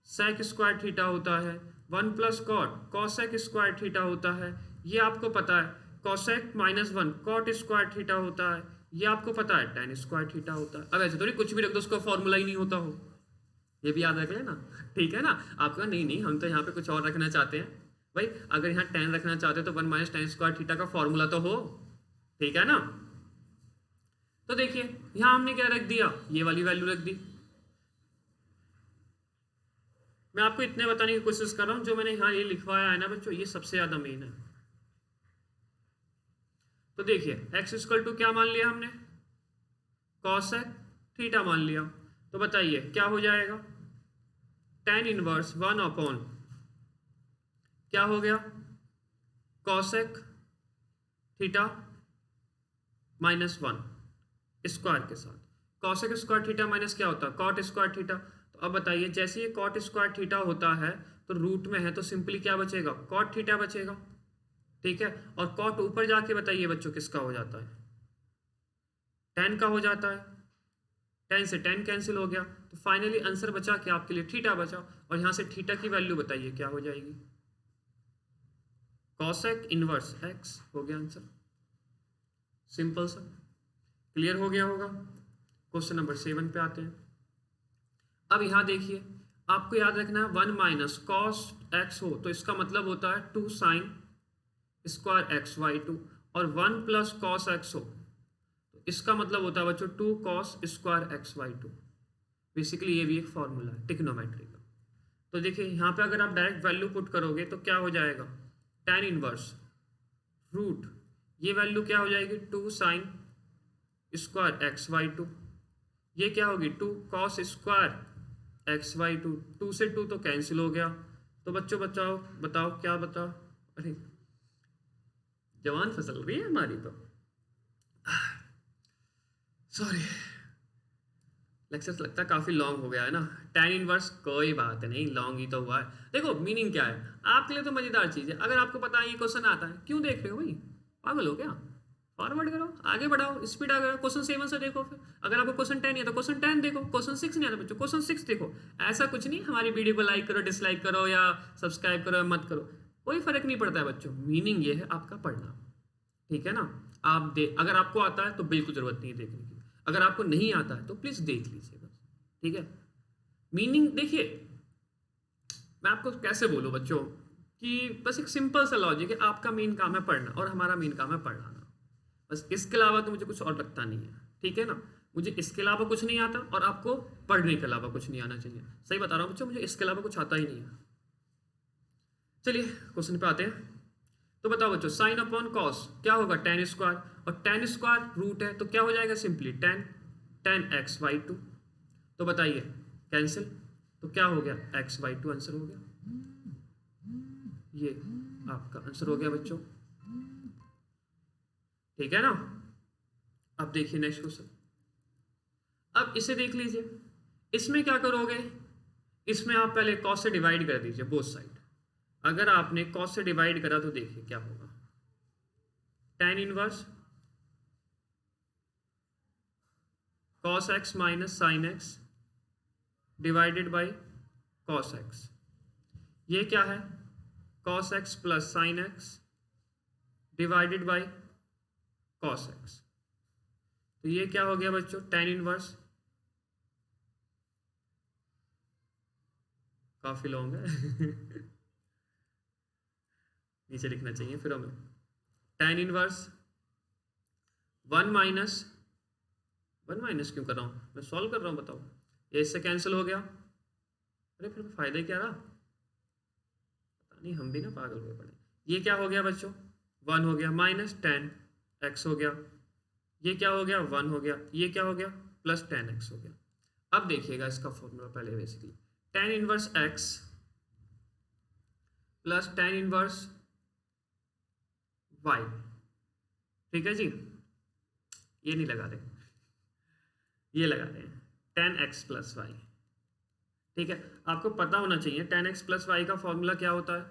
sec square theta होता है, 1 plus cot cosec square theta होता है, ये आपको पता है cosec minus 1 cot square theta होता है, ये आपको पता है टेन स्क्वायर थीटा होता है। अब ऐसे थोड़ी कुछ भी रख दो उसका फॉर्मूला ही नहीं होता हो, ये भी याद रख लेना, ठीक है ना। आपका नहीं नहीं हम तो यहाँ पे कुछ और रखना चाहते हैं भाई, अगर यहाँ tan रखना चाहते हो तो 1 माइनस tan स्क्वायर थीटा का फॉर्मूला तो हो, ठीक है ना। तो देखिए यहाँ हमने क्या रख दिया, ये वाली वैल्यू रख दी। मैं आपको इतने बताने की कोशिश कर रहा हूँ, जो मैंने यहाँ ये लिखवाया है ना बच्चों, ये सबसे ज्यादा मेन है। तो देखिए x इक्वल टू क्या मान लिया हमने, कॉसेक थीटा मान लिया। तो बताइए क्या हो जाएगा, tan इनवर्स 1 अपॉन क्या हो गया, कॉसेक थीटा माइनस 1 स्क्वायर के साथ। कॉसेक स्क्वायर थीटा माइनस क्या होता है, कॉट स्क्वायर थीटा। तो अब बताइए जैसे ये कॉट स्क्वायर थीटा होता है तो रूट में है तो सिंपली क्या बचेगा, कॉट थीटा बचेगा, ठीक है। और कॉट ऊपर जाके बताइए बच्चों किसका हो जाता है, tan का हो जाता है। tan से tan कैंसिल हो गया, तो फाइनली आंसर बचा क्या आपके लिए, थीटा बचा। और यहां से थीटा की वैल्यू बताइए क्या हो जाएगी, कॉसेक इनवर्स x हो गया आंसर। सिंपल सा, क्लियर हो गया होगा। क्वेश्चन नंबर 7 पे आते हैं। अब यहां देखिए आपको याद रखना है 1 माइनस कॉस एक्स हो तो इसका मतलब होता है 2 साइन स्क्वायर एक्स वाई 2, और 1 प्लस कॉस एक्स हो तो इसका मतलब होता है बच्चों 2 cos square x y 2। Basically ये भी एक फॉर्मूला है टिग्नोमेट्री का। तो देखिए यहाँ पे अगर आप डायरेक्ट वैल्यू पुट करोगे तो क्या हो जाएगा, tan इनवर्स रूट ये वैल्यू क्या हो जाएगी 2 साइन स्क्वायर एक्स वाई 2, ये क्या होगी 2 कॉस स्क्वायर एक्स वाई 2, 2 से 2 तो कैंसिल हो गया। तो बच्चों बचाओ बताओ क्या बताओ, अरे जवान फसल रही है हमारी तो, सॉरी लेक्चर लगता है काफी लॉन्ग हो गया है ना। tan इनवर्स कोई बात नहीं, लॉन्ग ही तो हुआ है। देखो मीनिंग क्या है आपके लिए तो मजेदार चीज है, अगर आपको पता है ये क्वेश्चन आता है क्यों देख रहे हो भाई, पागल हो क्या, फॉरवर्ड करो आगे बढ़ाओ स्पीड आ गया। क्वेश्चन 7 से देखो, फिर अगर आपको क्वेश्चन 10 नहीं है तो क्वेश्चन 10 देखो, क्वेश्चन 6 नहीं आता बच्चों क्वेश्चन 6 देखो। ऐसा कुछ नहीं हमारी वीडियो को लाइक करो डिसलाइक करो या सब्सक्राइब करो या मत करो, कोई फर्क नहीं पड़ता है बच्चों। मीनिंग ये है आपका पढ़ना, ठीक है ना। आप अगर आपको आता है तो बिल्कुल जरूरत नहीं है देखने की, अगर आपको नहीं आता है तो प्लीज देख लीजिए बस, ठीक है। मीनिंग देखिए मैं आपको कैसे बोलूं बच्चों कि बस एक सिंपल सा लॉजिक है, आपका मेन काम है पढ़ना और हमारा मेन काम है पढ़ाना, बस इसके अलावा तो मुझे कुछ और लगता नहीं है, ठीक है ना। मुझे इसके अलावा कुछ नहीं आता और आपको पढ़ने के अलावा कुछ नहीं आना चाहिए, सही बता रहा हूँ बच्चों, मुझे इसके अलावा कुछ आता ही नहीं है। चलिए क्वेश्चन पे आते हैं। तो बताओ बच्चों साइन अपॉन कॉस क्या होगा tan स्क्वायर, और tan स्क्वायर रूट है तो क्या हो जाएगा सिंपली tan एक्स वाई 2। तो बताइए कैंसिल, तो क्या हो गया एक्स वाई 2 आंसर हो गया, ये आपका आंसर हो गया बच्चों, ठीक है ना। अब देखिए नेक्स्ट क्वेश्चन, अब इसे देख लीजिए, इसमें क्या करोगे, इसमें आप पहले कॉस से डिवाइड कर दीजिए बोथ साइड। अगर आपने कॉस से डिवाइड करा तो देखिए क्या होगा, tan inverse cos x minus sine x divided by cos x, ये क्या है cos x plus sine x divided by cos x। तो ये क्या हो गया बच्चों tan इनवर्स, काफी लॉन्ग है नीचे लिखना चाहिए फिर हमें, tan इनवर्स 1 माइनस क्यों कर रहा हूँ मैं, सॉल्व कर रहा हूँ बताओ, ये इससे कैंसिल हो गया, अरे फिर फायदा क्या रहा, पता नहीं हम भी ना पागल हुए पड़े। ये क्या हो गया बच्चों 1 हो गया माइनस tan x हो गया, ये क्या हो गया 1 हो गया, ये क्या हो गया प्लस tan x हो गया। अब देखिएगा इसका फॉर्मूला पहले, basically tan inverse x plus tan inverse y, ठीक है जी, ये नहीं लगा रहे, ये लगा रहे हैं tan x प्लस वाई, ठीक है। आपको पता होना चाहिए tan x प्लस वाई का फॉर्मूला क्या होता है,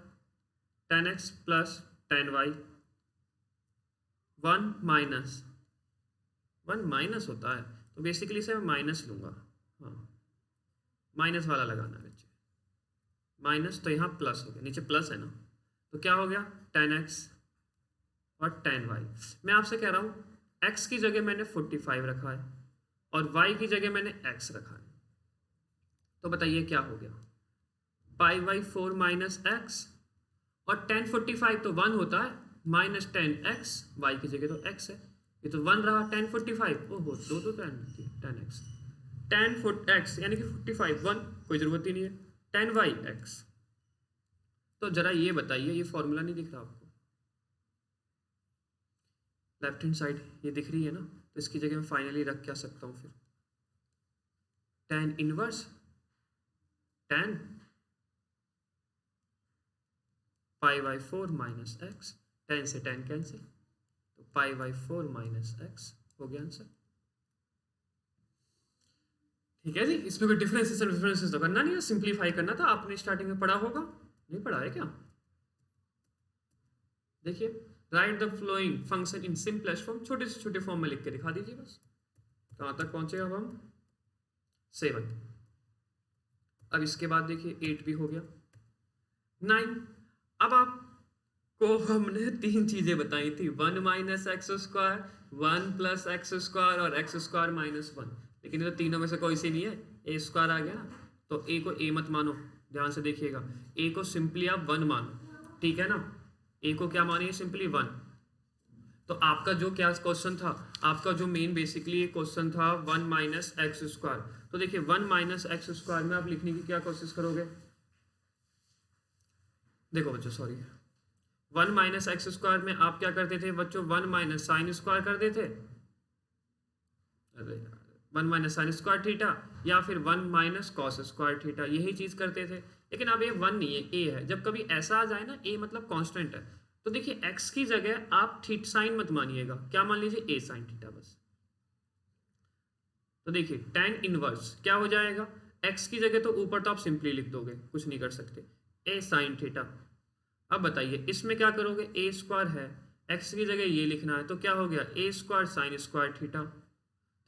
tan x plus tan y, 1 minus होता है, तो बेसिकली इसे मैं माइनस लूंगा, हाँ माइनस वाला लगाना है नीचे, माइनस तो यहाँ प्लस हो गया, नीचे प्लस है ना, तो क्या हो गया tan x और tan y। मैं आपसे कह रहा हूँ x की जगह मैंने 45 रखा है और y की जगह मैंने x रखा है, तो बताइए क्या हो गया, पाई बाई 4 माइनस एक्स, और 1045 तो 1 होता है, माइनस 10x, वाई की जगह तो x है, ये तो 1 रहा, 1045 ओहो दो तो 10x, 10x यानी कि 45 1, कोई ज़रूरत ही नहीं है, 10y(x). तो जरा ये बताइए, ये फॉर्मूला नहीं दिख रहा आपको, लेफ्ट हैंड साइड ये दिख रही है ना, तो इसकी जगह मैं फाइनली रख क्या सकता हूँ फिर, tan inverse 10 pi by 4 minus x, 10 से 10 कैंसिल, तो पाई बाई 4 माइनस एक्स हो गया आंसर। ठीक है जी, इसमें कोई डिफरेंसेस तो करना नहीं है, सिंप्लीफाई करना था, आपने स्टार्टिंग में पढ़ा होगा, नहीं पढ़ा है क्या? देखिए, right the flowing function in simplest form, छोटे से छोटे फॉर्म में लिख के दिखा दीजिए बस। कहाँ तक पहुंचे अब हम, 7। अब इसके बाद देखिए 8 भी हो गया, 9। अब आपको हमने 3 चीजें बताई थी, 1 minus x square, 1 plus x square और एक्स स्क्वायर माइनस 1, लेकिन ये तो तीनों में से कोई सी नहीं है, ए स्क्वायर आ गया ना, तो ए को ए मत मानो, ध्यान से देखिएगा, ए को सिंपली आप 1 मानो, ठीक है ना, ए को क्या मानिए, सिंपली 1। तो आपका जो क्या क्वेश्चन था, आपका जो मेन बेसिकली क्वेश्चन था 1 माइनस एक्स स्क्वायर, तो देखिए 1 माइनस एक्स स्क्वायर में आप लिखने की क्या कोशिश करोगे, देखो बच्चों सॉरी, 1 माइनस एक्स स्क्वायर में आप क्या करते थे बच्चों, 1 माइनस साइन स्क्वायर कर देते, 1 माइनस साइन स्क्वायर थीटा, या फिर 1 माइनस कॉस स्क्वायर थीटा, यही चीज करते थे। लेकिन अब ये 1 नहीं है, ए है, जब कभी ऐसा आ जाए ना, ए मतलब कांस्टेंट है, तो देखिए x की जगह आप थीटा साइन मत मानिएगा, क्या मान लीजिए, ए साइन थीटा बस। तो देखिए tan इनवर्स क्या हो जाएगा, x की जगह तो ऊपर तो आप सिंपली लिख दोगे, कुछ नहीं कर सकते, ए साइन थीटा। अब बताइए इसमें क्या करोगे, ए स्क्वायर है, x की जगह ये लिखना है, तो क्या हो गया, a square sine square theta.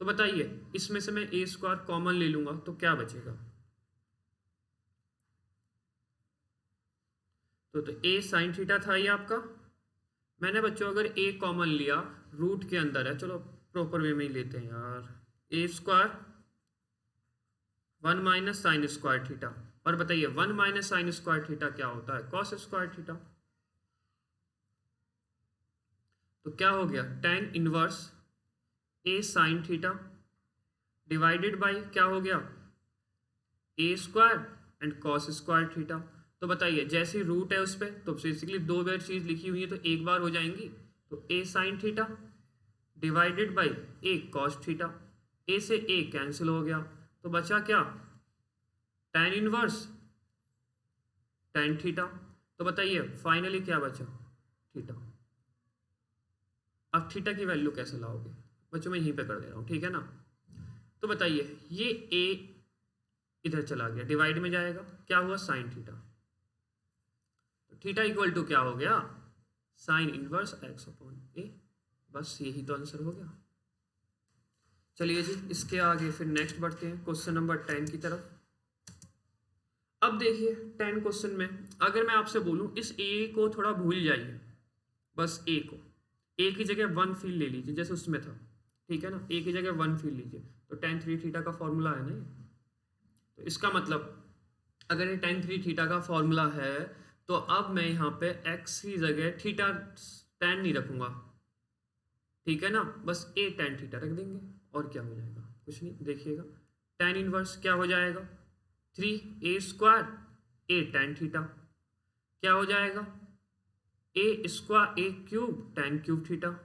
तो बताइए इसमें से मैं ए स्क्वायर कॉमन ले लूंगा तो क्या बचेगा, तो ए साइन थीटा था ये आपका, मैंने बच्चों अगर ए कॉमन लिया, रूट के अंदर है, चलो प्रॉपर वे में ही लेते हैं यार, a square 1 minus sine square theta, और बताइए 1 माइनस साइन स्क्वायर थीटा क्या होता है, कॉस स्क्वायर थीटा। तो क्या हो गया, tan inverse a sine theta divided by क्या हो गया, a square and cos square theta. तो बताइए जैसे रूट है उस पर, तो बेसिकली 2 बार चीज लिखी हुई है तो एक बार हो जाएंगी, तो a sine theta divided by a cos theta, a से ए कैंसिल हो गया, तो बचा क्या, tan इनवर्स tan थीटा। तो बताइए फाइनली क्या बचा, थीटा। अब थीटा की वैल्यू कैसे लाओगे बच्चों, मैं यहीं पे कर दे रहा हूँ, ठीक है ना। तो बताइए ये ए इधर चला गया, डिवाइड में जाएगा, क्या हुआ, साइन थीटा, तो थीटा इक्वल टू क्या हो गया, साइन इनवर्स एक्स अपॉन ए, बस यही तो आंसर हो गया। चलिए जी इसके आगे फिर नेक्स्ट बढ़ते हैं क्वेश्चन नंबर 10 की तरफ। अब देखिए 10 क्वेश्चन में अगर मैं आपसे बोलूं इस ए को थोड़ा भूल जाइए, बस ए को, ए की जगह 1 फील ले लीजिए जैसे उसमें था, ठीक है ना, ए की जगह 1 फील लीजिए, तो tan 3 थीटा का फॉर्मूला है ना ये, तो इसका मतलब अगर ये tan 3 थीटा का फॉर्मूला है, तो अब मैं यहाँ पे x की जगह थीटा tan नहीं रखूंगा, ठीक है ना, बस ए tan थीटा रख देंगे, और क्या हो जाएगा, कुछ नहीं, देखिएगा tan इनवर्स क्या हो जाएगा, 3a स्क्वायर ए tan थीटा, क्या हो जाएगा, a square a cube tan cube theta,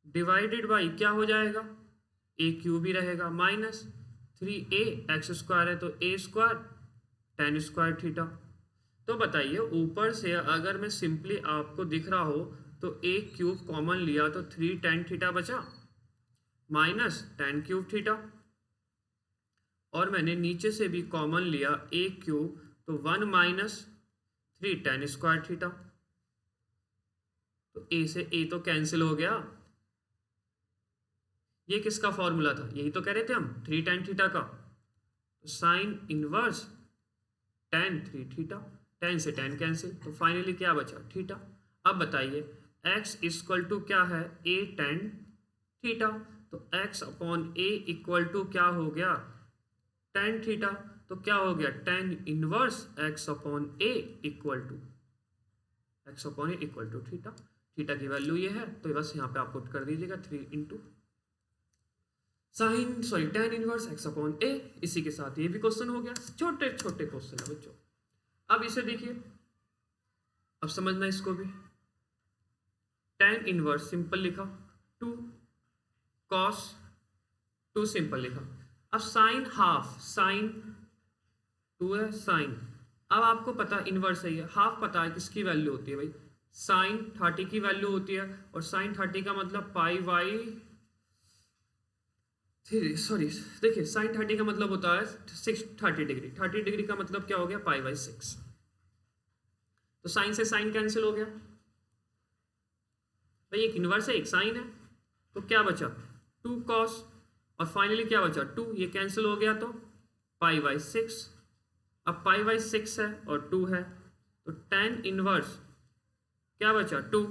divided by क्या हो जाएगा, ए क्यूब ही रहेगा, माइनस 3a एक्स स्क्वायर है तो ए स्क्वायर tan स्क्वायर थीटा। तो बताइए ऊपर से अगर मैं सिंपली आपको दिख रहा हो तो ए क्यूब कॉमन लिया तो 3 tan थीटा बचा, माइनस tan क्यूब थीटा, और मैंने नीचे से भी कॉमन लिया ए क्यूब, तो 1 माइनस 3 tan स्क्वायर थीटा, तो ए से ए तो कैंसिल हो गया। ये किसका फॉर्मूला था, यही तो कह रहे थे हम 3 tan थीटा का, तो sine inverse tan 3 theta, tan से tan कैंसिल, तो फाइनली क्या बचा, थीटा। अब बताइए x इक्वल टू क्या है, a tan थीटा, तो x upon a equal to क्या हो गया, टेन थीटा, तो क्या हो गया tan inverse x upon a equal to x upon a equal to theta. Theta की वैल्यू ये है, तो बस यहाँ पे आप पुट कर दीजिएगा 3 into tan inverse x upon a. इसी के साथ ये भी क्वेश्चन हो गया। छोटे छोटे क्वेश्चन है बच्चों। अब इसे देखिए, अब समझना इसको भी। टेन इनवर्स सिंपल लिखा, 2 कॉस 2 सिंपल लिखा। अब साइन हाफ, साइन 2 है साइन। अब आपको पता इनवर्स है, ये हाफ पता है किसकी वैल्यू होती है भाई, साइन 30 की वैल्यू होती है। और साइन 30 का मतलब पाई बाई सॉरी देखिए, साइन 30 का मतलब होता है 30 डिग्री। 30 डिग्री का मतलब क्या हो गया, पाई बाई 6। तो साइन से साइन कैंसिल हो गया भाई, एक इनवर्स है एक साइन है, तो क्या बचा 2 कॉस, और फाइनली क्या बचा 2, ये कैंसिल हो गया तो पाई बाई 6। अब पाई बाई 6 है और 2 है, तो टेन इनवर्स क्या बचा 2,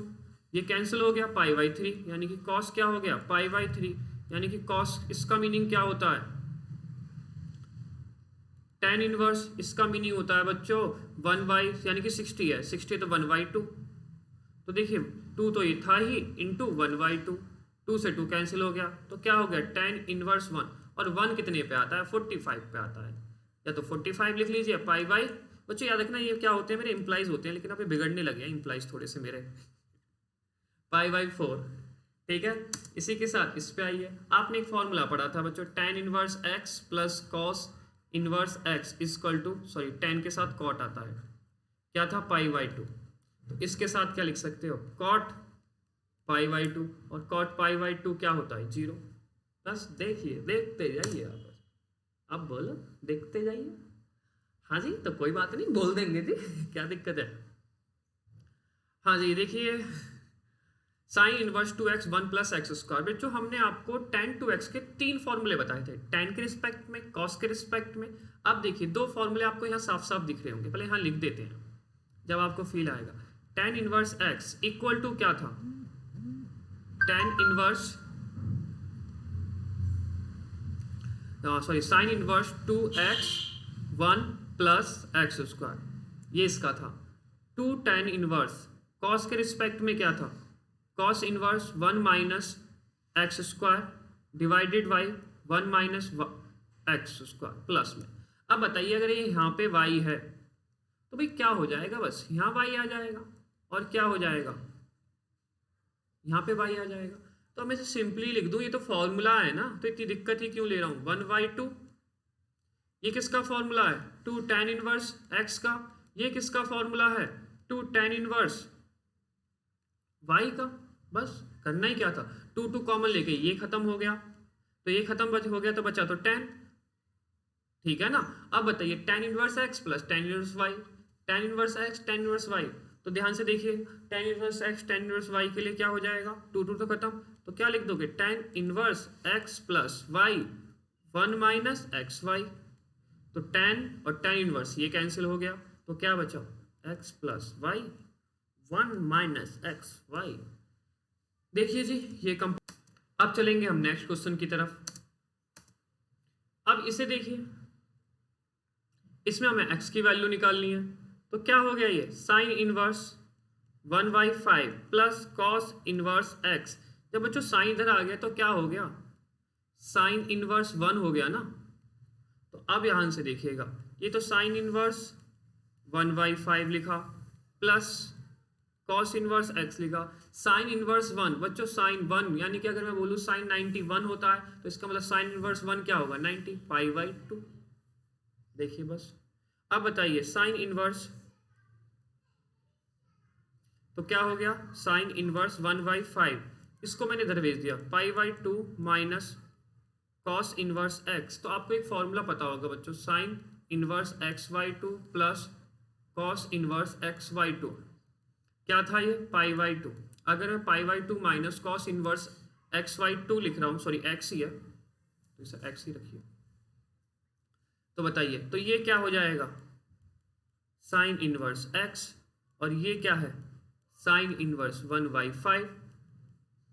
ये कैंसिल हो गया पाई बाई 3, यानी कि कॉस क्या हो गया पाई बाई 3, यानी कि कॉस इसका मीनिंग क्या होता है, टेन इनवर्स इसका मीनिंग होता है बच्चों 1 बाई, यानी कि 60 है, 60 तो 1 बाई 2। तो देखिए 2 तो ये था ही इंटू 1 बाई 2, 2 से 2 कैंसिल हो गया, तो क्या हो गया टेन इनवर्स 1। और 1 कितने पे आता है 45 पे आता है, या तो 45 लिख लीजिए पाई बाई। बच्चों याद रखना ये क्या होते हैं, मेरे इंप्लाइज होते हैं, लेकिन आप बिगड़ने लगे हैं इंप्लाइज थोड़े से मेरे, पाई बाई 4। ठीक है, इसी के साथ इस पे आइए। आपने एक फॉर्मूला पढ़ा था बच्चों, tan inverse x plus cos inverse x equal to, sorry tan के साथ कॉट आता है, क्या था पाई बाई 2। तो इसके साथ क्या लिख सकते हो, कॉट पाई बाई 2, और कॉट पाई बाई 2 क्या होता है 0। बस देखिए, देखते जाइए आप बोलो देखते जाइए। हाँ जी, तो कोई बात नहीं, बोल देंगे जी क्या दिक्कत है। हाँ जी देखिए, sign inverse 2x 1 plus x square, बच्चों हमने आपको tan 2x के 3 फॉर्मूले बताए थे, tan के रिस्पेक्ट में, cos के रिस्पेक्ट में। अब देखिए 2 फॉर्मूले आपको यहाँ साफ साफ दिख रहे होंगे, पहले यहाँ लिख देते हैं जब आपको फील आएगा। tan inverse x equal to क्या था, tan inverse sorry sine inverse 2x 1 plus x square, ये इसका था। 2 tan इनवर्स cos के रिस्पेक्ट में क्या था, cos inverse 1 minus x square divided by 1 minus x square plus में। अब बताइए अगर ये यहाँ पे y है तो भाई क्या हो जाएगा, बस यहाँ y आ जाएगा, और क्या हो जाएगा यहाँ पे y आ जाएगा। तो मैं इसे सिंपली लिख दूँ, ये तो फॉर्मूला है ना, तो इतनी दिक्कत ही क्यों ले रहा हूँ। 1/2 ये किसका फॉर्मूला है, 2 tan इनवर्स x का। ये किसका फॉर्मूला है, 2 tan इनवर्स y का। बस करना ही क्या था, 2 कॉमन लेके ये खत्म हो गया, तो ये खत्म हो गया तो बचा तो tan, ठीक है ना। अब बताइए tan inverse x plus tan inverse y, tan inverse x tan inverse y। तो ध्यान से देखिए tan inverse x tan inverse y के लिए क्या हो जाएगा, 2 तो खत्म, तो क्या लिख दोगे tan inverse x plus y 1 minus x y. तो tan और tan इनवर्स ये कैंसिल हो गया, तो क्या बचा x plus y 1 minus x y. देखिए जी ये कम। अब चलेंगे हम नेक्स्ट क्वेश्चन की तरफ। अब इसे देखिए, इसमें हमें x की वैल्यू निकालनी है, तो क्या हो गया ये sine inverse 1/5 plus cos inverse x। जब बच्चों साइन इधर आ गया तो क्या हो गया, साइन इनवर्स 1 हो गया ना। तो अब यहां से देखिएगा, ये तो साइन इनवर्स 1/5 लिखा प्लस कॉस इनवर्स x लिखा, साइन इनवर्स 1। बच्चों साइन 1 यानी कि अगर मैं बोलूँ साइन 91 होता है, तो इसका मतलब साइन इनवर्स 1 क्या होगा 90 पाई/2। देखिए बस। अब बताइए साइन इनवर्स, तो क्या हो गया साइन इनवर्स 1/5, इसको मैंने इधर भेज दिया पाई/2 माइनस कॉस इनवर्स x। तो आपको एक फॉर्मूला पता होगा बच्चों, sine inverse x/2 plus cos inverse x/2 क्या था ये पाई/2। अगर मैं पाई/2 माइनस कॉस इनवर्स x/2 लिख रहा हूँ, सॉरी x ही है तो इसे x ही रखिए। तो बताइए तो ये क्या हो जाएगा साइन इनवर्स x, और ये क्या है साइन इनवर्स 1/5।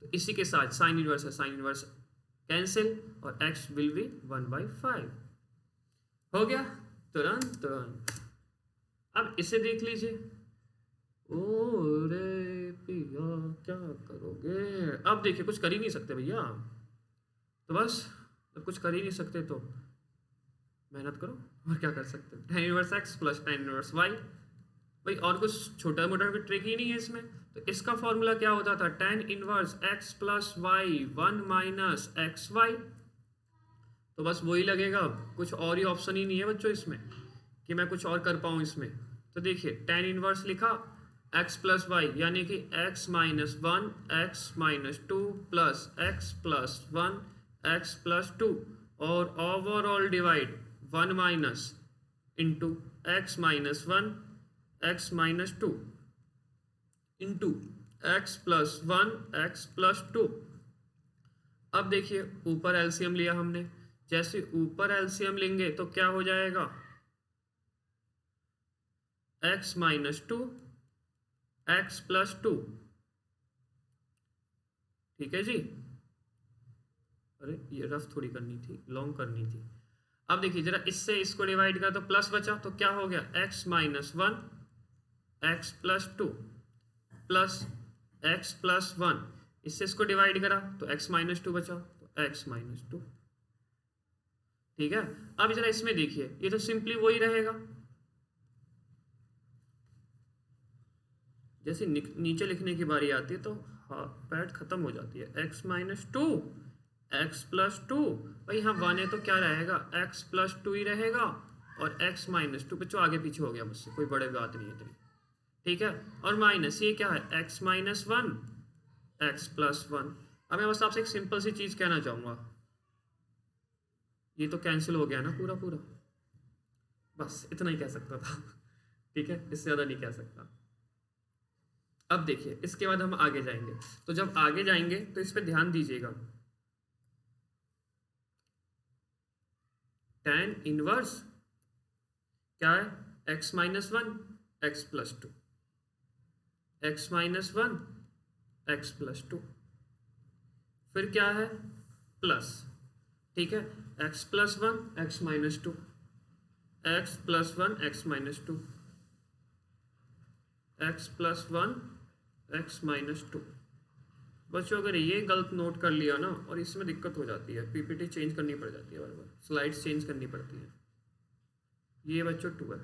तो इसी के साथ साइन इनवर्स है साइन इनवर्स कैंसिल, और x विल बी 1/5। हो गया तुरंत तुरंत। अब इसे देख लीजिए। ओ रे पिया क्या करोगे? अब देखिए कुछ कर ही नहीं सकते भैया, तो बस जब कुछ कर ही नहीं सकते तो मेहनत करो, और क्या कर सकते हैं। tan inverse x plus tan inverse y, भाई और कुछ छोटा मोटा भी ट्रिक ही नहीं है इसमें। तो इसका फॉर्मूला क्या होता था, tan inverse x plus y 1 minus x y. तो बस वही लगेगा, कुछ और ही ऑप्शन ही नहीं है बच्चों इसमें कि मैं कुछ और कर पाऊँ इसमें। तो देखिए tan इनवर्स लिखा x प्लस वाई, यानी कि x minus one x minus two plus x plus one x plus two, और overall divide 1 minus into x minus one x minus two into x plus one x plus two. अब देखिए ऊपर LCM लिया हमने, जैसे ऊपर LCM लेंगे तो क्या हो जाएगा, x minus two x plus to, ठीक है जी। अरे ये रफ थोड़ी करनी थी, लॉन्ग करनी थी। अब देखिए जरा इससे इसको डिवाइड करा तो प्लस बचा, तो क्या हो गया x minus one x plus to plus x plus one, इससे इसको डिवाइड करा तो x माइनस टू बचा, तो x माइनस टू, ठीक है। अब जरा इसमें देखिए ये तो सिंपली वही रहेगा, जैसे नीचे लिखने की बारी आती है तो पैड खत्म हो जाती है, x minus two x plus to, भाई यहाँ वन है तो क्या रहेगा x प्लस टू ही रहेगा, और x माइनस टू, बच्चों आगे पीछे हो गया मुझसे, कोई बड़े बात नहीं है इतनी, ठीक है। और माइनस ये क्या है x minus one x plus one. अब मैं बस आपसे एक सिंपल सी चीज़ कहना चाहूँगा, ये तो कैंसिल हो गया ना पूरा पूरा, बस इतना ही कह सकता था, ठीक है, इससे ज़्यादा नहीं कह सकता। अब देखिए इसके बाद हम आगे जाएंगे, तो जब आगे जाएंगे तो इस पर ध्यान दीजिएगा, tan इनवर्स क्या है, x minus one x plus to, x minus one x plus to, फिर क्या है प्लस, ठीक है, x plus one x minus to, x plus one x minus to, x plus one x minus to. बच्चों अगर ये गलत note कर लिया ना, और इसमें दिक्कत हो जाती है, पीपीटी चेंज करनी पड़ जाती है, बार बार स्लाइड्स चेंज करनी पड़ती है। ये बच्चों टू है।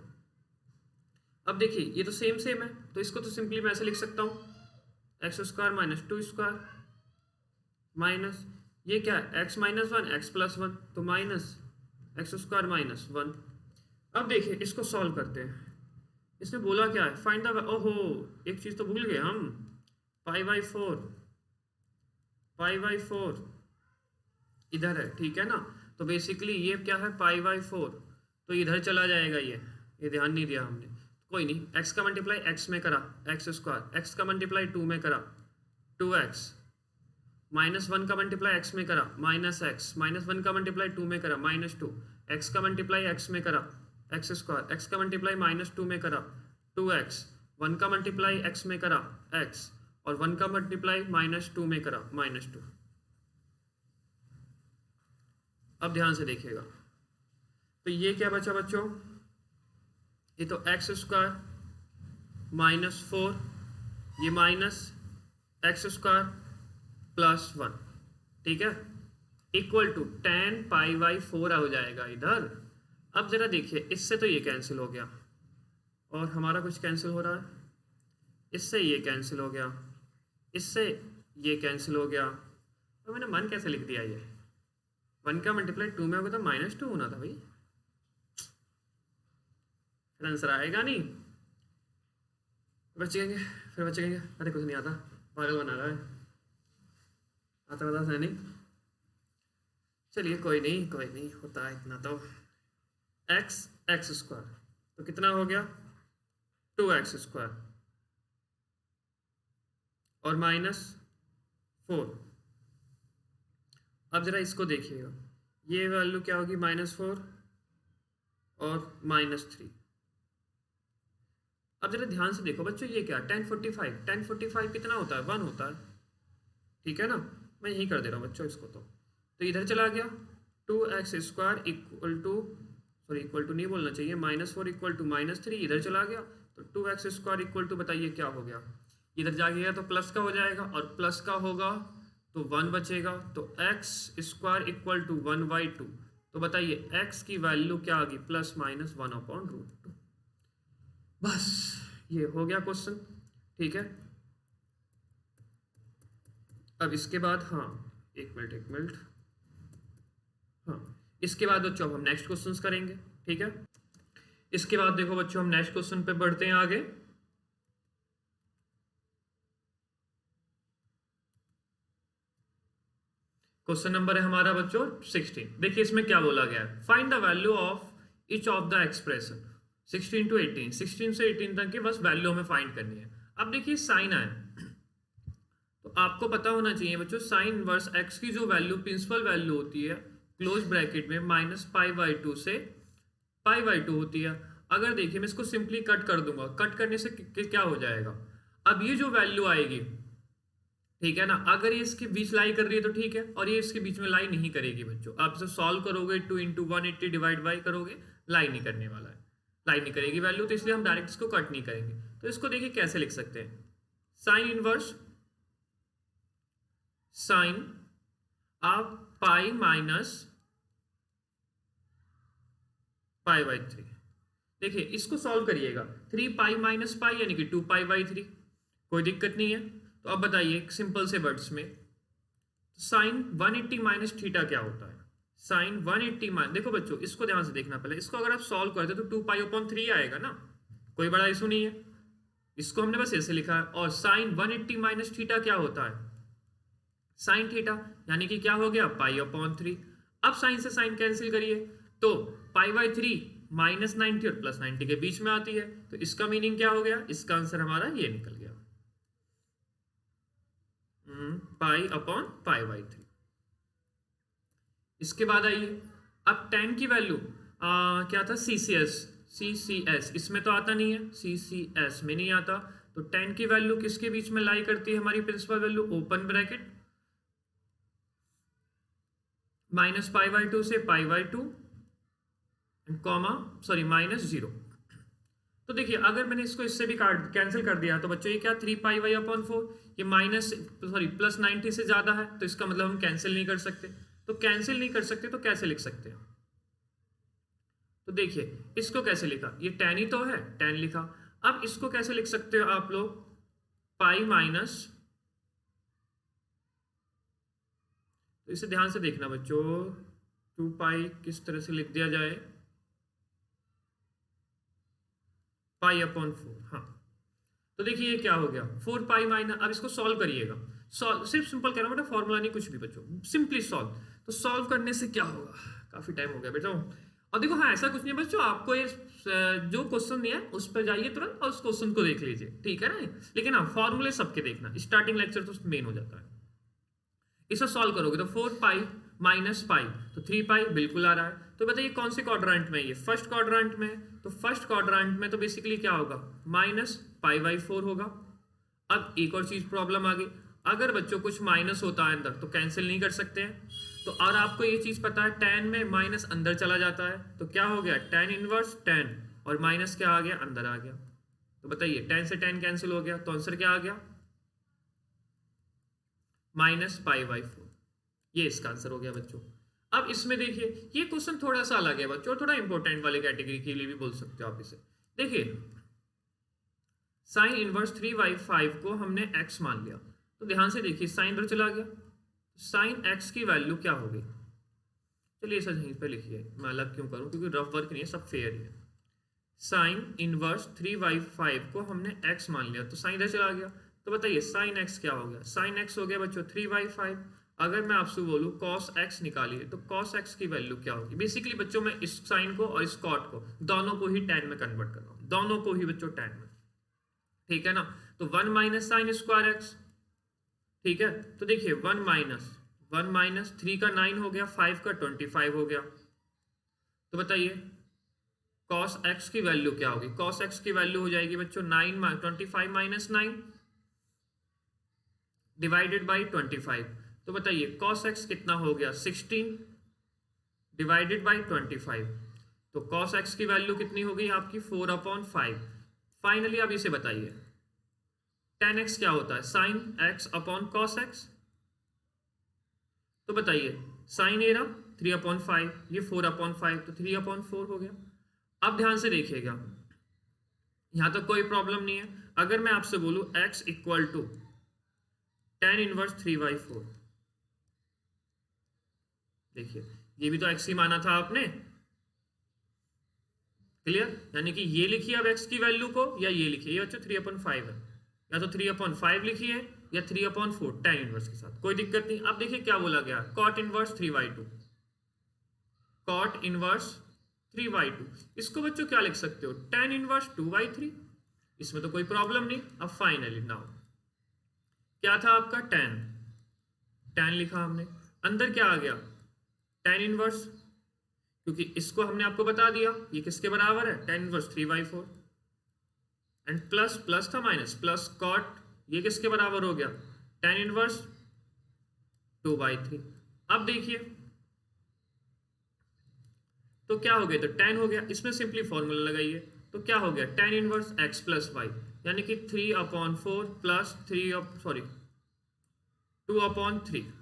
अब देखिए ये तो सेम सेम है, तो इसको तो सिंपली मैं ऐसे लिख सकता हूँ, x square minus two square minus ये क्या है x minus one x plus one, तो minus x square minus one. अब देखिए इसको सॉल्व करते हैं, इसने बोला क्या है फाइंड द, ओहो एक चीज़ तो भूल गए हम, पाई by four, pi by four इधर है, ठीक है ना। तो बेसिकली ये क्या है पाई बाई फोर, तो इधर चला जाएगा, ये ध्यान नहीं दिया हमने, कोई नहीं। एक्स का मल्टीप्लाई एक्स में करा एक्स स्क्वायर, एक्स का मल्टीप्लाई टू में करा टू एक्स, माइनस वन का मल्टीप्लाई एक्स में करा माइनस एक्स, माइनस वन का मल्टीप्लाई टू में करा माइनस टू, एक्स का मल्टीप्लाई एक्स में करा एक्स स्क्वायर, एक्स का मल्टीप्लाई माइनस टू में करा टू एक्स, वन का मल्टीप्लाई एक्स में करा एक्स, और वन का मल्टीप्लाई माइनस टू में करा माइनस टू। अब ध्यान से देखिएगा, तो ये क्या बचा बच्चों, ये तो एक्स स्क्वायर माइनस फोर, ये minus x square plus one, ठीक है, equal to tan pi by four हो जाएगा इधर। अब जरा देखिए इससे तो ये कैंसिल हो गया, और हमारा कुछ कैंसिल हो रहा है, इससे ये कैंसिल हो गया, इससे ये कैंसिल हो गया, तो मैंने मन कैसे लिख दिया, ये वन का मल्टीप्लाई टू में होगा तो माइनस टू होना था भाई, फिर आंसर आएगा नहीं, बचेंगे फिर बचेंगे, अरे कुछ नहीं आता, पागल बना रहा है, आता बता है नहीं, चलिए कोई नहीं होता है इतना तो। एक्स एक्स स्क्वायर तो कितना हो गया टू एक्स स्क्वायर, और माइनस फोर। अब जरा इसको देखिएगा, ये वैल्यू क्या होगी माइनस फोर और माइनस थ्री। अब जरा ध्यान से देखो बच्चों, ये क्या टेन फोर्टी फाइव कितना होता है वन होता है, ठीक है ना, मैं यही कर दे रहा हूँ बच्चों इसको, तो इधर चला गया two x square equal to sorry equal to नहीं बोलना चाहिए, -4 इक्वल टू -3 इधर चला गया, तो 2x² इक्वल टू बताइए क्या हो गया, इधर जाएगा तो प्लस का हो जाएगा और प्लस का होगा तो 1 बचेगा, तो x² इक्वल टू 1/2। तो बताइए x की वैल्यू क्या आ गई, ±1/√2। बस ये हो गया क्वेश्चन, ठीक है। अब इसके बाद हाँ एक मिनट, हाँ इसके बाद बच्चों अब हम नेक्स्ट क्वेश्चंस करेंगे, ठीक है। इसके बाद देखो बच्चों हम नेक्स्ट क्वेश्चन पे बढ़ते हैं आगे। क्वेश्चन नंबर है हमारा बच्चों 16। देखिए इसमें क्या बोला गया है, find the value of each of the expression 16 to 18, 16 से 18 तक की बस वैल्यू हमें फाइंड करनी है। अब देखिए साइन आया, तो आपको पता होना चाहिए बच्चों साइन इनवर्स एक्स की जो वैल्यू प्रिंसिपल वैल्यू होती है क्लोज ब्रैकेट में -π/2 से π/2 होती है। अगर देखिए मैं इसको सिंपली कट कर दूंगा, कट करने से क्या हो जाएगा, अब ये जो वैल्यू आएगी, ठीक है ना, अगर ये इसके बीच लाई कर रही है तो ठीक है, और ये इसके बीच में लाई नहीं करेगी बच्चों। आप इसे सॉल्व करोगे 2 × 180 डिवाइड बाई करोगे, लाई नहीं करने वाला है, लाई नहीं करेगी वैल्यू, तो इसलिए हम डायरेक्ट इसको कट नहीं करेंगे। तो इसको देखिए कैसे लिख सकते हैं, साइन इनवर्स साइन आप पाई माइनस π/3। देखिए इसको सॉल्व करिएगा, 3π माइनस पाई यानी कि 2π/3, कोई दिक्कत नहीं है। तो अब बताइए सिंपल से वर्ड्स में साइन 180 माइनस थीटा क्या होता है, साइन 180 माइनस, देखो बच्चों इसको ध्यान से देखना, पहले इसको अगर आप सॉल्व करते तो 2π/3 आएगा ना, कोई बड़ा इशू नहीं है, इसको हमने बस ऐसे लिखा है। और साइन 180 माइनस थीटा क्या होता है, साइन थीटा, यानी कि क्या हो गया π/3। अब साइन से साइन कैंसिल करिए, तो π/3 -90 और +90 के बीच में आती है, तो इसका मीनिंग क्या हो गया, इसका आंसर हमारा ये निकल गया π/π/3। इसके बाद आइए, अब tan की वैल्यू क्या था CCS, इसमें तो आता नहीं है, CCS में नहीं आता, तो tan की वैल्यू किसके बीच में लाई करती है हमारी प्रिंसिपल वैल्यू, ओपन ब्रैकेट -π/2 से π/2 कॉमा सॉरी -0। तो देखिए अगर मैंने इसको इससे भी कैंसिल कर दिया तो बच्चों ये क्या 3πy/4, ये +90 से ज्यादा है, तो इसका मतलब हम कैंसिल नहीं कर सकते, तो कैंसिल नहीं कर सकते तो कैसे लिख सकते हैं, तो देखिए इसको कैसे लिखा, ये tan ही तो है, tan लिखा। अब इसको कैसे लिख सकते हो आप लोग, पाई माइनस, तो इसे ध्यान से देखना बच्चों, 2π किस तरह से लिख दिया जाए, π/4, हाँ। तो देखिए ये क्या हो गया 4π माइनस, अब इसको सॉल्व करिएगा, सॉल्व सिर्फ सिंपल कह रहा हूँ बेटा, फॉर्मूला नहीं कुछ भी बच्चों, सिंपली सॉल्व। तो सॉल्व करने से क्या होगा, काफी टाइम हो गया बेटा, और देखो हाँ ऐसा कुछ नहीं है बच्चों, आपको ये जो क्वेश्चन नहीं है उस पर जाइए तुरंत और उस क्वेश्चन को देख लीजिए, ठीक है ना, लेकिन हाँ फॉर्मूले सबके देखना, स्टार्टिंग लेक्चर तो मेन हो जाता है। इसे सॉल्व करोगे तो 4π माइनस पाई, तो 3π बिल्कुल आ रहा है। तो बताइए कौन से क्वाड्रेंट में, ये फर्स्ट क्वाड्रेंट में, तो फर्स्ट क्वाड्रेंट में तो बेसिकली क्या होगा -π/4 होगा। अब एक और चीज प्रॉब्लम आ गई, अगर बच्चों कुछ माइनस होता है अंदर तो कैंसिल नहीं कर सकते हैं, तो और आपको ये चीज पता है tan में माइनस अंदर चला जाता है, तो क्या हो गया tan इनवर्स tan, और माइनस क्या आ गया अंदर आ गया, तो बताइए tan से tan कैंसिल हो गया, तो आंसर क्या आ गया -π/4, ये इसका आंसर हो गया बच्चों। अब इसमें देखिए ये क्वेश्चन थोड़ा सा अलग है बच्चों, थोड़ा इंपॉर्टेंट वाली कैटेगरी के लिए भी बोल सकते हो आप इसे। देखिए साइन इनवर्स 3/5 को हमने x मान लिया, तो ध्यान से देखिए साइन इधर चला गया, साइन x की वैल्यू क्या होगी, चलिए सर यहीं पे लिखिए, मैं अलग क्यों करूं, क्योंकि रफ वर्क नहीं है, सब फेयर ही है। साइन इनवर्स 3/5 को हमने x मान लिया, तो साइन इधर चला गया, तो बताइए साइन x क्या हो गया, साइन x हो गया बच्चों 3/5। अगर मैं आपसे बोलूं cos x निकालिए, तो cos x की वैल्यू क्या होगी, बेसिकली बच्चों मैं इस साइन को और इस कॉट को दोनों को ही tan में कन्वर्ट कर रहा हूं, दोनों को ही बच्चों tan में, ठीक है ना। तो 1 माइनस साइन स्क्वायर x, ठीक है, तो देखिए 1 माइनस 3 का 9 हो गया, 5 का 25 हो गया, तो बताइए cos x की वैल्यू क्या होगी, cos x की वैल्यू हो जाएगी बच्चों 25 माइनस 9 डिवाइडेड बाई 25, तो बताइए cos x कितना हो गया 16 डिवाइडेड बाई 25, तो cos x की वैल्यू कितनी होगी आपकी 4/5। फाइनली अब इसे बताइए tan x क्या होता है, sin x upon cos x। तो बताइए sin ए रहा 3/5, ये 4/5, तो 3/4 हो गया। अब ध्यान से देखिएगा, यहां तक कोई प्रॉब्लम नहीं है। अगर मैं आपसे बोलूं x equal to tan inverse 3/4, देखिए ये भी तो x ही माना था आपने, क्लियर। यानी कि ये लिखिए अब x की वैल्यू को, या ये लिखिए, ये बच्चों 3/5 है, या तो 3/5 लिखिए या 3/4 tan इनवर्स के साथ, कोई दिक्कत नहीं। अब देखिए क्या बोला गया, cot इनवर्स 3/2, cot इनवर्स 3/2, इसको बच्चों क्या लिख सकते हो, tan इनवर्स 2/3, इसमें तो कोई प्रॉब्लम नहीं। अब फाइनली नाउ क्या था आपका tan लिखा हमने, अंदर क्या आ गया tan इनवर्स, क्योंकि इसको हमने आपको बता दिया ये किसके बराबर है, tan inverse 3/4, and plus plus था माइनस प्लस cot, ये किसके बराबर हो गया tan इनवर्स 2/3। अब देखिए तो क्या हो गया, तो tan हो गया, इसमें सिंपली फॉर्मूला लगाइए, तो क्या हो गया tan inverse x plus y, यानी कि 3/4 प्लस 2/3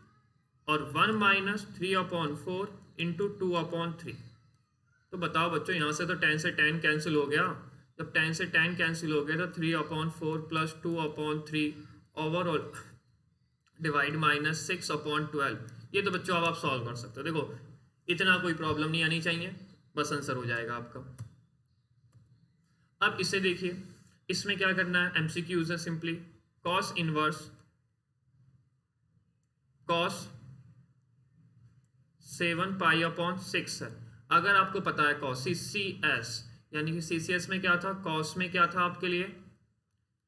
और 1 माइनस 3/4 इंटू 2/3। तो बताओ बच्चों, यहाँ से तो tan से tan कैंसिल हो गया, जब tan से tan कैंसिल हो गया तो 3/4 प्लस 2/3 ओवरऑल डिवाइड माइनस 6/12। ये तो बच्चों अब आप सॉल्व कर सकते हो, देखो इतना कोई प्रॉब्लम नहीं आनी चाहिए, बस आंसर हो जाएगा आपका। अब इसे देखिए, इसमें क्या करना है, एमसीक्यूज है, सिंपली cos इनवर्स cos 7π/6 है। अगर आपको पता है cos CCS, यानी कि CCS में क्या था, cos में क्या था आपके लिए,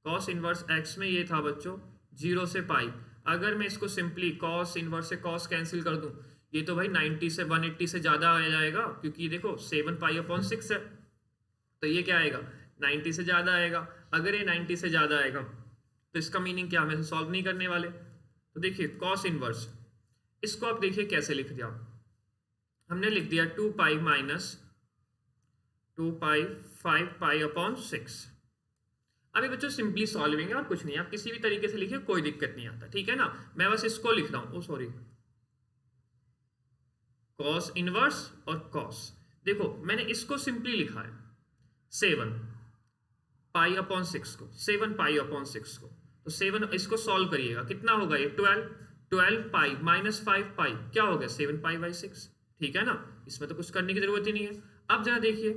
cos इनवर्स x में ये था बच्चों 0 से पाई। अगर मैं इसको सिंपली cos इनवर्स से cos कैंसिल कर दूं, ये तो भाई 90 से 180 से ज्यादा आ जाएगा, क्योंकि ये देखो 7π/6 है, तो ये क्या आएगा 90 से ज्यादा आएगा। अगर ये 90 से ज्यादा आएगा तो इसका मीनिंग क्या, हम इसे सॉल्व नहीं करने वाले। तो देखिए cos इनवर्स, इसको आप देखिए कैसे लिख दिया, हमने लिख दिया 2π माइनस 2π 5π/6। अभी बच्चों सिंपली सॉल्विंग है और कुछ नहीं, आप किसी भी तरीके से लिखिए, कोई दिक्कत नहीं आता, ठीक है ना। मैं बस इसको लिख रहा हूँ, सॉरी, cos इनवर्स और cos, देखो मैंने इसको सिंपली लिखा है 7π/6 को, 7π/6 को, तो 7 इसको सॉल्व करिएगा, कितना होगा ये 12π माइनस 5π, क्या हो गया 7π/6, ठीक है ना, इसमें तो कुछ करने की जरूरत ही नहीं है। अब जरा देखिए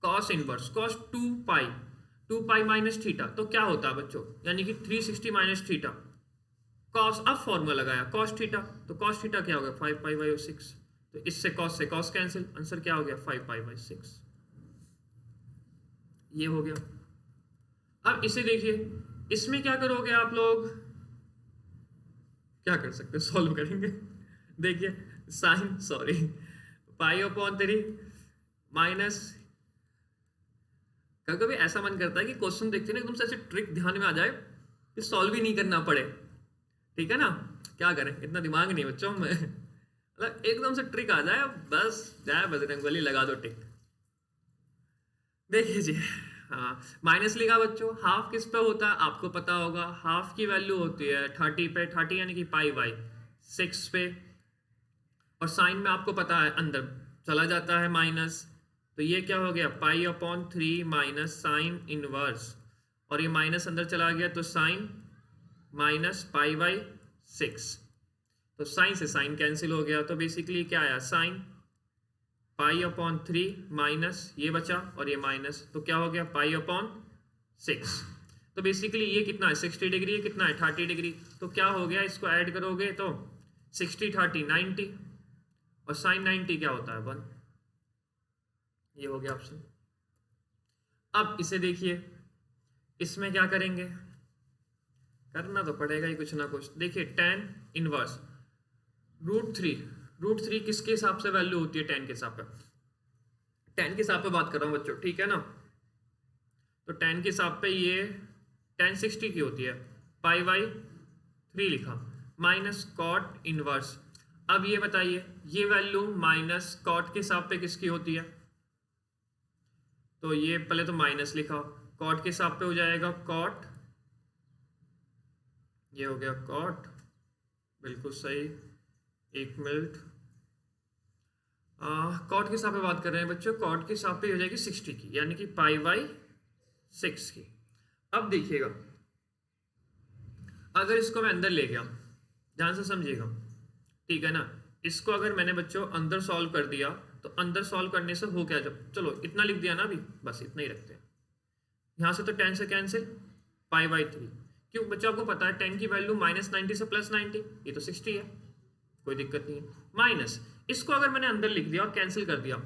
cos inverse cos 2π minus theta, तो क्या होता है बच्चों, यानी कि 360 माइनस थीटा, cos, अब फॉर्मूला लगाया cos थीटा, तो cos थीटा क्या हो गया 5π/6, तो इससे cos से cos कैंसिल, आंसर क्या हो गया 5π/6, ये हो गया। अब इसे देखिए, इसमें क्या करोगे आप लोग, क्या कर सकते हो, सॉल्व करेंगे। देखिए साइन, सॉरी, π/3 माइनस, कभी ऐसा मन करता है कि क्वेश्चन देखते ना एकदम से ऐसे ट्रिक ध्यान में आ जाए कि सॉल्व ही नहीं करना पड़े, ठीक है ना, क्या करें, इतना दिमाग नहीं बच्चों में, मतलब एकदम से ट्रिक आ जाए, बस जाए बजरंगबली लगा दो टिक। देखिए जी, हाँ माइनस लिखा बच्चों, हाफ किस पे होता है आपको पता होगा, हाफ की वैल्यू होती है 30 पे, 30 यानी कि π/6 पे, और साइन में आपको पता है अंदर चला जाता है माइनस, तो ये क्या हो गया π/3 माइनस साइन इनवर्स, और ये माइनस अंदर चला गया तो साइन माइनस π/6, तो साइन से साइन कैंसिल हो गया, तो बेसिकली क्या आया साइन π/3 माइनस ये बचा और ये माइनस, तो क्या हो गया π/6। तो बेसिकली ये कितना है 60 डिग्री, ये कितना है 30 डिग्री, तो क्या हो गया, इसको ऐड करोगे तो 60 30 90, और साइन 90 क्या होता है 1, ये हो गया ऑप्शन। अब इसे देखिए, इसमें क्या करेंगे, करना तो पड़ेगा ही कुछ ना कुछ। देखिए tan इनवर्स √3 किसके हिसाब से वैल्यू होती है, tan के हिसाब पे, tan के हिसाब पे बात कर रहा हूं बच्चों, ठीक है ना। तो tan के हिसाब पे ये tan 60 की होती है, π/3 लिखा, माइनस cot इनवर्स। अब ये बताइए ये वैल्यू माइनस cot के हिसाब पे किसकी होती है, तो ये पहले तो माइनस लिखा, कॉट के हिसाब पे हो जाएगा कॉट, ये हो गया कॉट, बिल्कुल सही। एक मिनट, कॉट के हिसाब पे बात कर रहे हैं बच्चों, कॉट के हिसाब पे हो जाएगी 60 की, यानी कि पाई बाई 6 की। अब देखिएगा, अगर इसको मैं अंदर ले गया, ध्यान से समझिएगा, ठीक है ना, इसको अगर मैंने बच्चों अंदर सॉल्व कर दिया तो अंदर सॉल्व करने से हो क्या, जब चलो इतना लिख दिया ना अभी, बस इतना ही रखते हैं। यहाँ से तो 10 से कैंसिल, पाई बाई 3, क्यों बच्चों आपको पता है 10 की वैल्यू -90 से +90, ये तो 60 है, कोई दिक्कत नहीं है। माइनस इसको अगर मैंने अंदर लिख दिया और कैंसिल कर दिया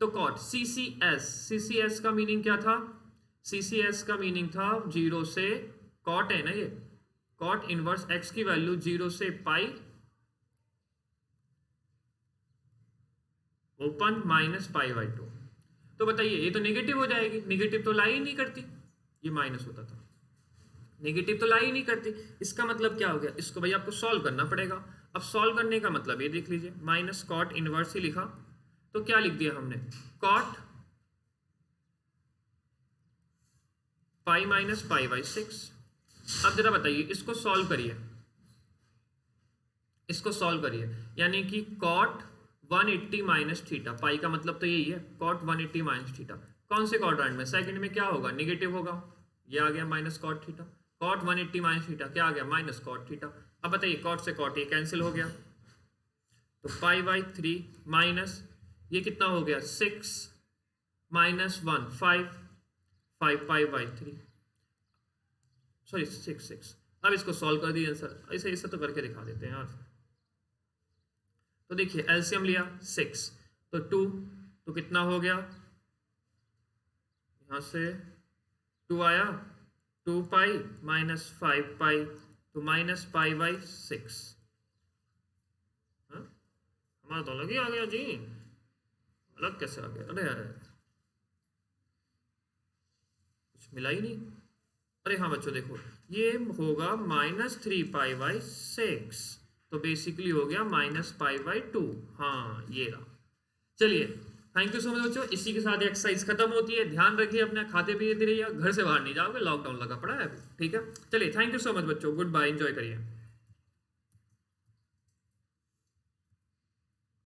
तो कॉट CCS का मीनिंग क्या था, CCS का मीनिंग था 0 से, कॉट है ना ये, कॉट इनवर्स x की वैल्यू 0 से पाई ओपन माइनस पाई बाई 2। तो बताइए ये तो नेगेटिव हो जाएगी, नेगेटिव तो लाई ही नहीं करती, ये माइनस होता था, नेगेटिव तो लाई ही नहीं करती। इसका मतलब क्या हो गया, इसको भाई आपको सॉल्व करना पड़ेगा। अब सॉल्व करने का मतलब ये देख लीजिए, माइनस कॉट इनवर्स ही लिखा, तो क्या लिख दिया हमने, cot pi minus pi by 6। अब जरा बताइए, इसको सॉल्व करिए, इसको सॉल्व करिए, यानी कि कॉट 180 माइनस थीटा, पाई का मतलब तो यही है, कॉट 180 माइनस थीटा, कौन से क्वाड्रेंट में, सेकंड में क्या होगा, नेगेटिव होगा, ये आ गया minus cot theta, cot 180 minus theta क्या आ गया, माइनस कॉट थीटा। अब बताइए कॉट से कॉट ये कैंसिल हो गया, तो पाई बाई 3 माइनस ये कितना हो गया 6 माइनस 1 5 पाई बाई 3, सॉरी 6। अब इसको सॉल्व कर दिए आंसर, ऐसे तो करके दिखा देते हैं यार। तो देखिए एलसीएम लिया 6, तो 2, तो कितना हो गया, यहाँ से 2 आया, 2 पाई माइनस 5 पाई, तो माइनस पाई बाई 6। हमारा तो अलग ही आ गया जी, अलग कैसे आ गया, अरे कुछ मिला ही नहीं। अरे हाँ बच्चों देखो, ये होगा -3 पाई बाई 6, तो बेसिकली हो गया -पाई बाई 2, हाँ ये रहा। चलिए थैंक यू सो मच बच्चों, इसी के साथ एक्सरसाइज खत्म होती है। ध्यान रखिए अपने, खाते पीते रहिए, घर से बाहर नहीं जाओगे, लॉकडाउन लगा पड़ा है अभी, ठीक है। चलिए थैंक यू सो मच बच्चों, गुड बाय, एंजॉय करिए।